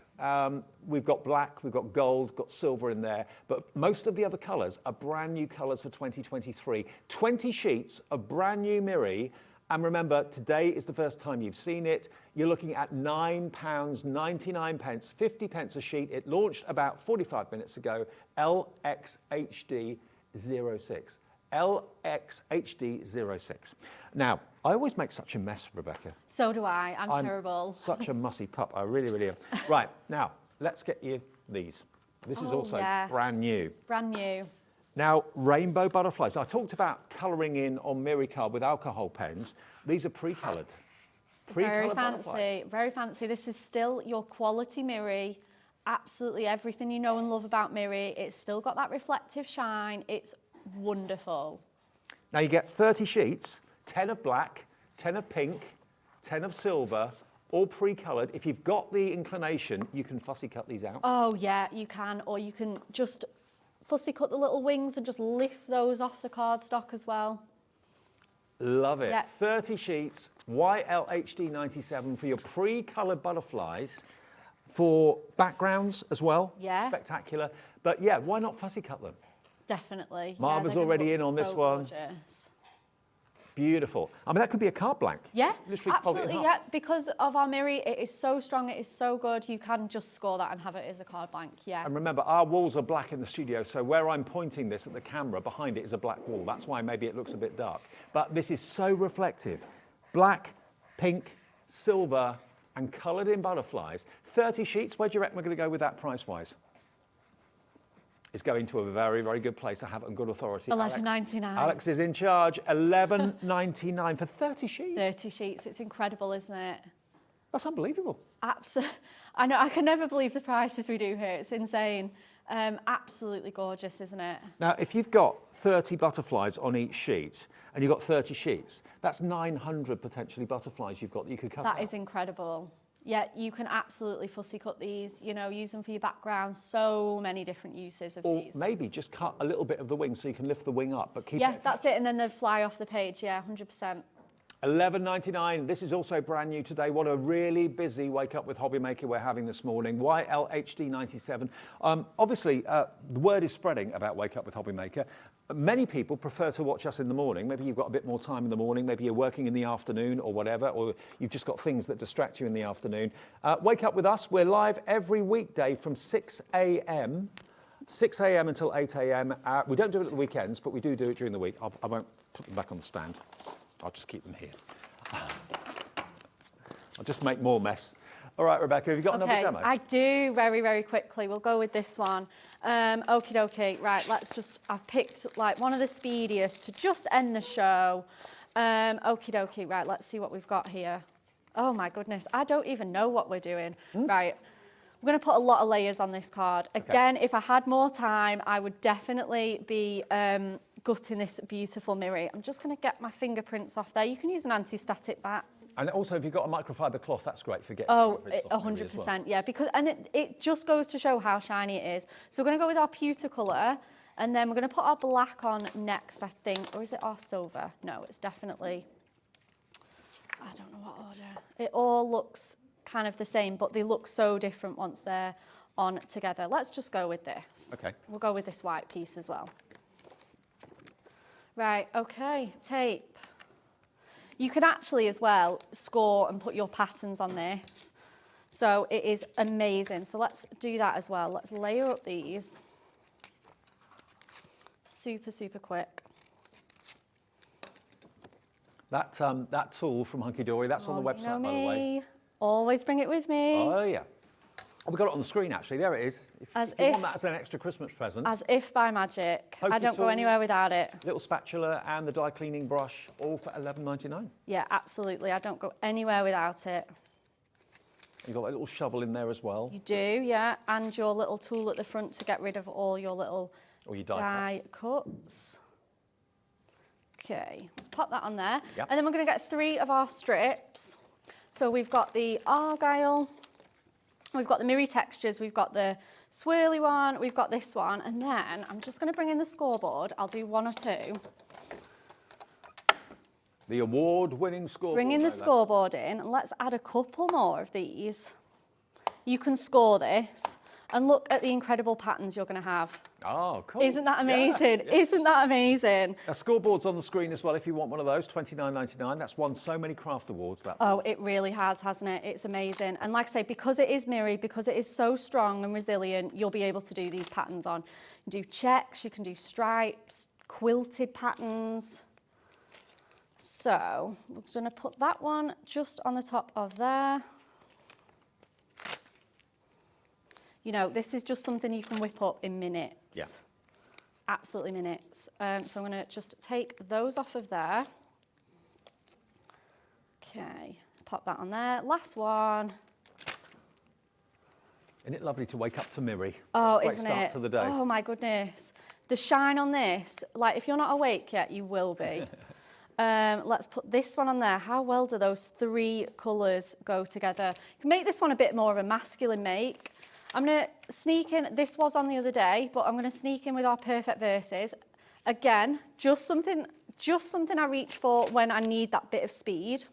We've got black, we've got gold, got silver in there, but most of the other colours are brand new colours for 2023. 20 sheets of brand new Miri. And remember, today is the first time you've seen it. You're looking at £9.99, 50 pence a sheet. It launched about 45 minutes ago. LXHD 06. LXHD 06. Now, I always make such a mess, Rebecca. So do I. I'm terrible. Such a mussy pup. I really, really am. Right, now, let's get you these. This is also brand new. Brand new. Now, rainbow butterflies. I talked about colouring in on Miri card with alcohol pens. These are pre-coloured. Very fancy, butterflies. very fancy. This is still your quality Miri. Absolutely everything you know and love about Miri. It's still got that reflective shine. It's wonderful. Now you get 30 sheets, 10 of black, 10 of pink, 10 of silver, all pre-coloured. If you've got the inclination, you can fussy cut these out. Oh yeah, you can, or you can just fussy cut the little wings and just lift those off the cardstock as well. Love it. Yeah. 30 sheets, YLHD 97 for your pre-coloured butterflies, for backgrounds as well. Yeah. Spectacular. But yeah, why not fussy cut them? Definitely. Marva's they're gonna already look in on this so one. Gorgeous. Beautiful. I mean, that could be a card blank. Yeah, Literally fold it in absolutely, half. yeah. Because of our Miri, it is so strong, it is so good, you can just score that and have it as a card blank, yeah. And remember, our walls are black in the studio, so where I'm pointing this at the camera, behind it is a black wall. That's why maybe it looks a bit dark. But this is so reflective. Black, pink, silver, and coloured in butterflies. 30 sheets, where do you reckon we're going to go with that price-wise? It's going to a very, very good place. I have it on good authority. $11.99. Alex is in charge. $11.99 for 30 sheets. 30 sheets, it's incredible, isn't it? That's unbelievable. Absolutely. I know, I can never believe the prices we do here. It's insane. Absolutely gorgeous, isn't it? Now, if you've got 30 butterflies on each sheet, and you've got 30 sheets, that's 900 potentially butterflies you've got that you could cut out. That is incredible. Yeah, you can absolutely fussy cut these, you know, use them for your background. So many different uses of these. Or maybe just cut a little bit of the wing so you can lift the wing up, but keep it Yeah, attached. that's it, and then they'd fly off the page, yeah, 100%. $11.99. This is also brand new today. What a really busy Wake Up with HobbyMaker we're having this morning. YLHD 97. Obviously, the word is spreading about Wake Up with HobbyMaker. Many people prefer to watch us in the morning. Maybe you've got a bit more time in the morning. Maybe you're working in the afternoon or whatever, or you've just got things that distract you in the afternoon. Wake Up with us. We're live every weekday from 6 a.m. 6 a.m. until 8 a.m. We don't do it at the weekends, but we do it during the week. I won't put them back on the stand. I'll just keep them here. I'll just make more mess. All right, Rebecca, have you got another demo? I do, very, very quickly. We'll go with this one. Okie dokie. Right, I've picked like one of the speediest to just end the show. Okie dokie. Right, let's see what we've got here. Oh my goodness, I don't even know what we're doing. Right, we're going to put a lot of layers on this card. Again, if I had more time, I would definitely be gutting this beautiful Miri. I'm just going to get my fingerprints off there. You can use an anti-static bat. And also, if you've got a microfiber cloth, that's great for getting fingerprints off Miri as well. 100%, yeah. Because it just goes to show how shiny it is. So we're going to go with our pewter colour, and then we're going to put our black on next, I think. Or is it our silver? No, it's definitely, I don't know what order. It all looks kind of the same, but they look so different once they're on together. Let's just go with this. Okay. We'll go with this white piece as well. Right, okay, tape. You can actually as well score and put your patterns on this. So it is amazing. So let's do that as well. Let's layer up these. Super, super quick. That tool from Hunkydory, that's on the website, You know by the way. me. Always bring it with me. Oh, yeah. Oh, we've got it on the screen, actually. There it is. If you want that as an extra Christmas present. As if by magic. Pokey I don't go tool. anywhere without it. Little spatula and the dye cleaning brush, all for $11.99. Yeah, absolutely. I don't go anywhere without it. You've got a little shovel in there as well. You do, yeah. And your little tool at the front to get rid of all your little Or your die cuts. Okay, pop that on there. Yep. And then we're going to get 3 of our strips. So we've got the Argyle, we've got the Miri textures, we've got the swirly one, we've got this one, and then I'm just going to bring in the scoreboard. I'll do 1 or 2. The award-winning scoreboard. Bring in the scoreboard in, and let's add a couple more of these. You can score this, and look at the incredible patterns you're going to have. Oh, cool. Isn't that amazing? Yeah. Isn't that amazing? A scoreboard's on the screen as well if you want one of those, $29.99. That's won so many craft awards. That. Oh, it really has, hasn't it? It's amazing. And like I say, because it is Miri, because it is so strong and resilient, you'll be able to do these patterns on. You can do checks, you can do stripes, quilted patterns. So we're going to put that one just on the top of there. You know, this is just something you can whip up in minutes. Yeah. Absolutely minutes. So I'm going to just take those off of there. Okay, pop that on there. Last one. Isn't it lovely to wake up to Miri? Oh, Great isn't start it? to the day. Oh my goodness. The shine on this, like if you're not awake yet, you will be. Let's put this one on there. How well do those 3 colours go together? You can make this one a bit more of a masculine make. I'm going to sneak in, this was on the other day, but I'm going to sneak in with our perfect verses. Again, just something I reach for when I need that bit of speed.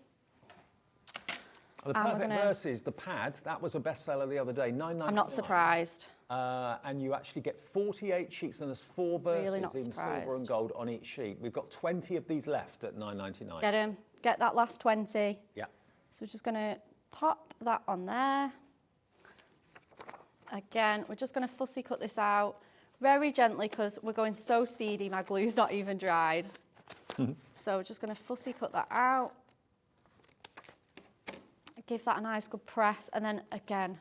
The perfect verses, the pad, that was a bestseller the other day, $9.99. I'm not surprised. And you actually get 48 sheets, and there's 4 verses Really not in surprised. silver and gold on each sheet. We've got 20 of these left at $9.99. Get him. Get that last 20. Yeah. So we're just going to pop that on there. Again, we're just going to fussy cut this out very gently because we're going so speedy, my glue's not even dried. So we're just going to fussy cut that out. Give that a nice good press, and then again,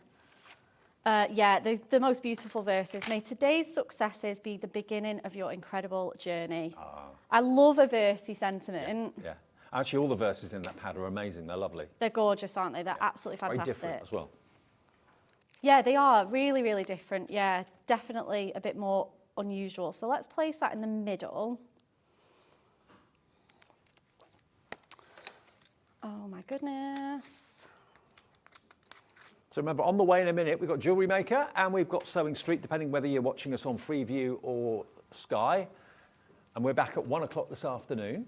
yeah, the most beautiful verses. May today's successes be the beginning of your incredible journey. I love a versy sentiment. Yeah. Actually, all the verses in that pad are amazing. They're lovely. They're gorgeous, aren't they? They're absolutely Very fantastic. different as well. Yeah, they are really, really different. Yeah, definitely a bit more unusual. So let's place that in the middle. Oh my goodness. So remember, on the way in a minute, we've got Jewellery Maker and we've got Sewing Street, depending whether you're watching us on Freeview or Sky. And we're back at 1 o'clock this afternoon.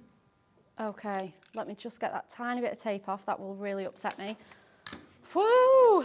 Okay, let me just get that tiny bit of tape off. That will really upset me. Woo!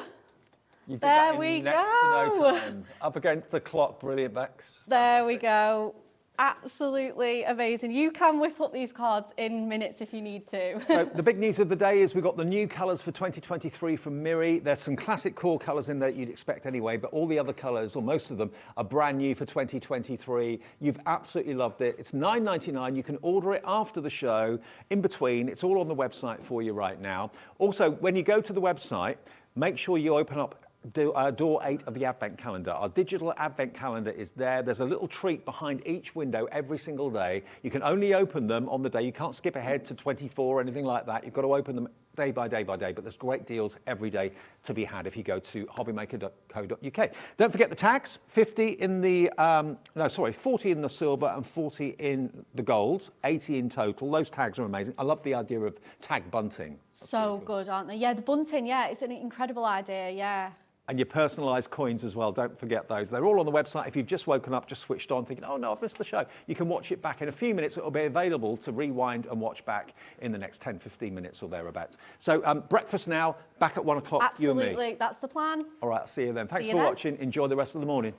There we next to go. no time. Up against the clock, brilliant, Bex. There we go. Absolutely amazing. You can whip up these cards in minutes if you need to. So the big news of the day is we've got the new colours for 2023 from Miri. There's some classic core colours in there you'd expect anyway, but all the other colours, or most of them, are brand new for 2023. You've absolutely loved it. It's $9.99. You can order it after the show, in between. It's all on the website for you right now. Also, when you go to the website, make sure you open up door 8 of the Advent calendar. Our digital Advent calendar is there. There's a little treat behind each window every single day. You can only open them on the day. You can't skip ahead to 24 or anything like that. You've got to open them day by day by day, but there's great deals every day to be had if you go to hobbymaker.co.uk. Don't forget the tags, 40 in the silver and 40 in the gold, 80 in total. Those tags are amazing. I love the idea of tag bunting. That's So really good, aren't they? Yeah, the bunting, yeah, it's an incredible idea, yeah. And your personalised coins as well, don't forget those. They're all on the website. If you've just woken up, just switched on, thinking, oh no, I've missed the show, you can watch it back. In a few minutes, it'll be available to rewind and watch back in the next 10, 15 minutes or thereabouts. So breakfast now, back at 1 o'clock, you and me. Absolutely, that's the plan. All right, I'll see you then. Thanks See for you then. watching. Enjoy the rest of the morning.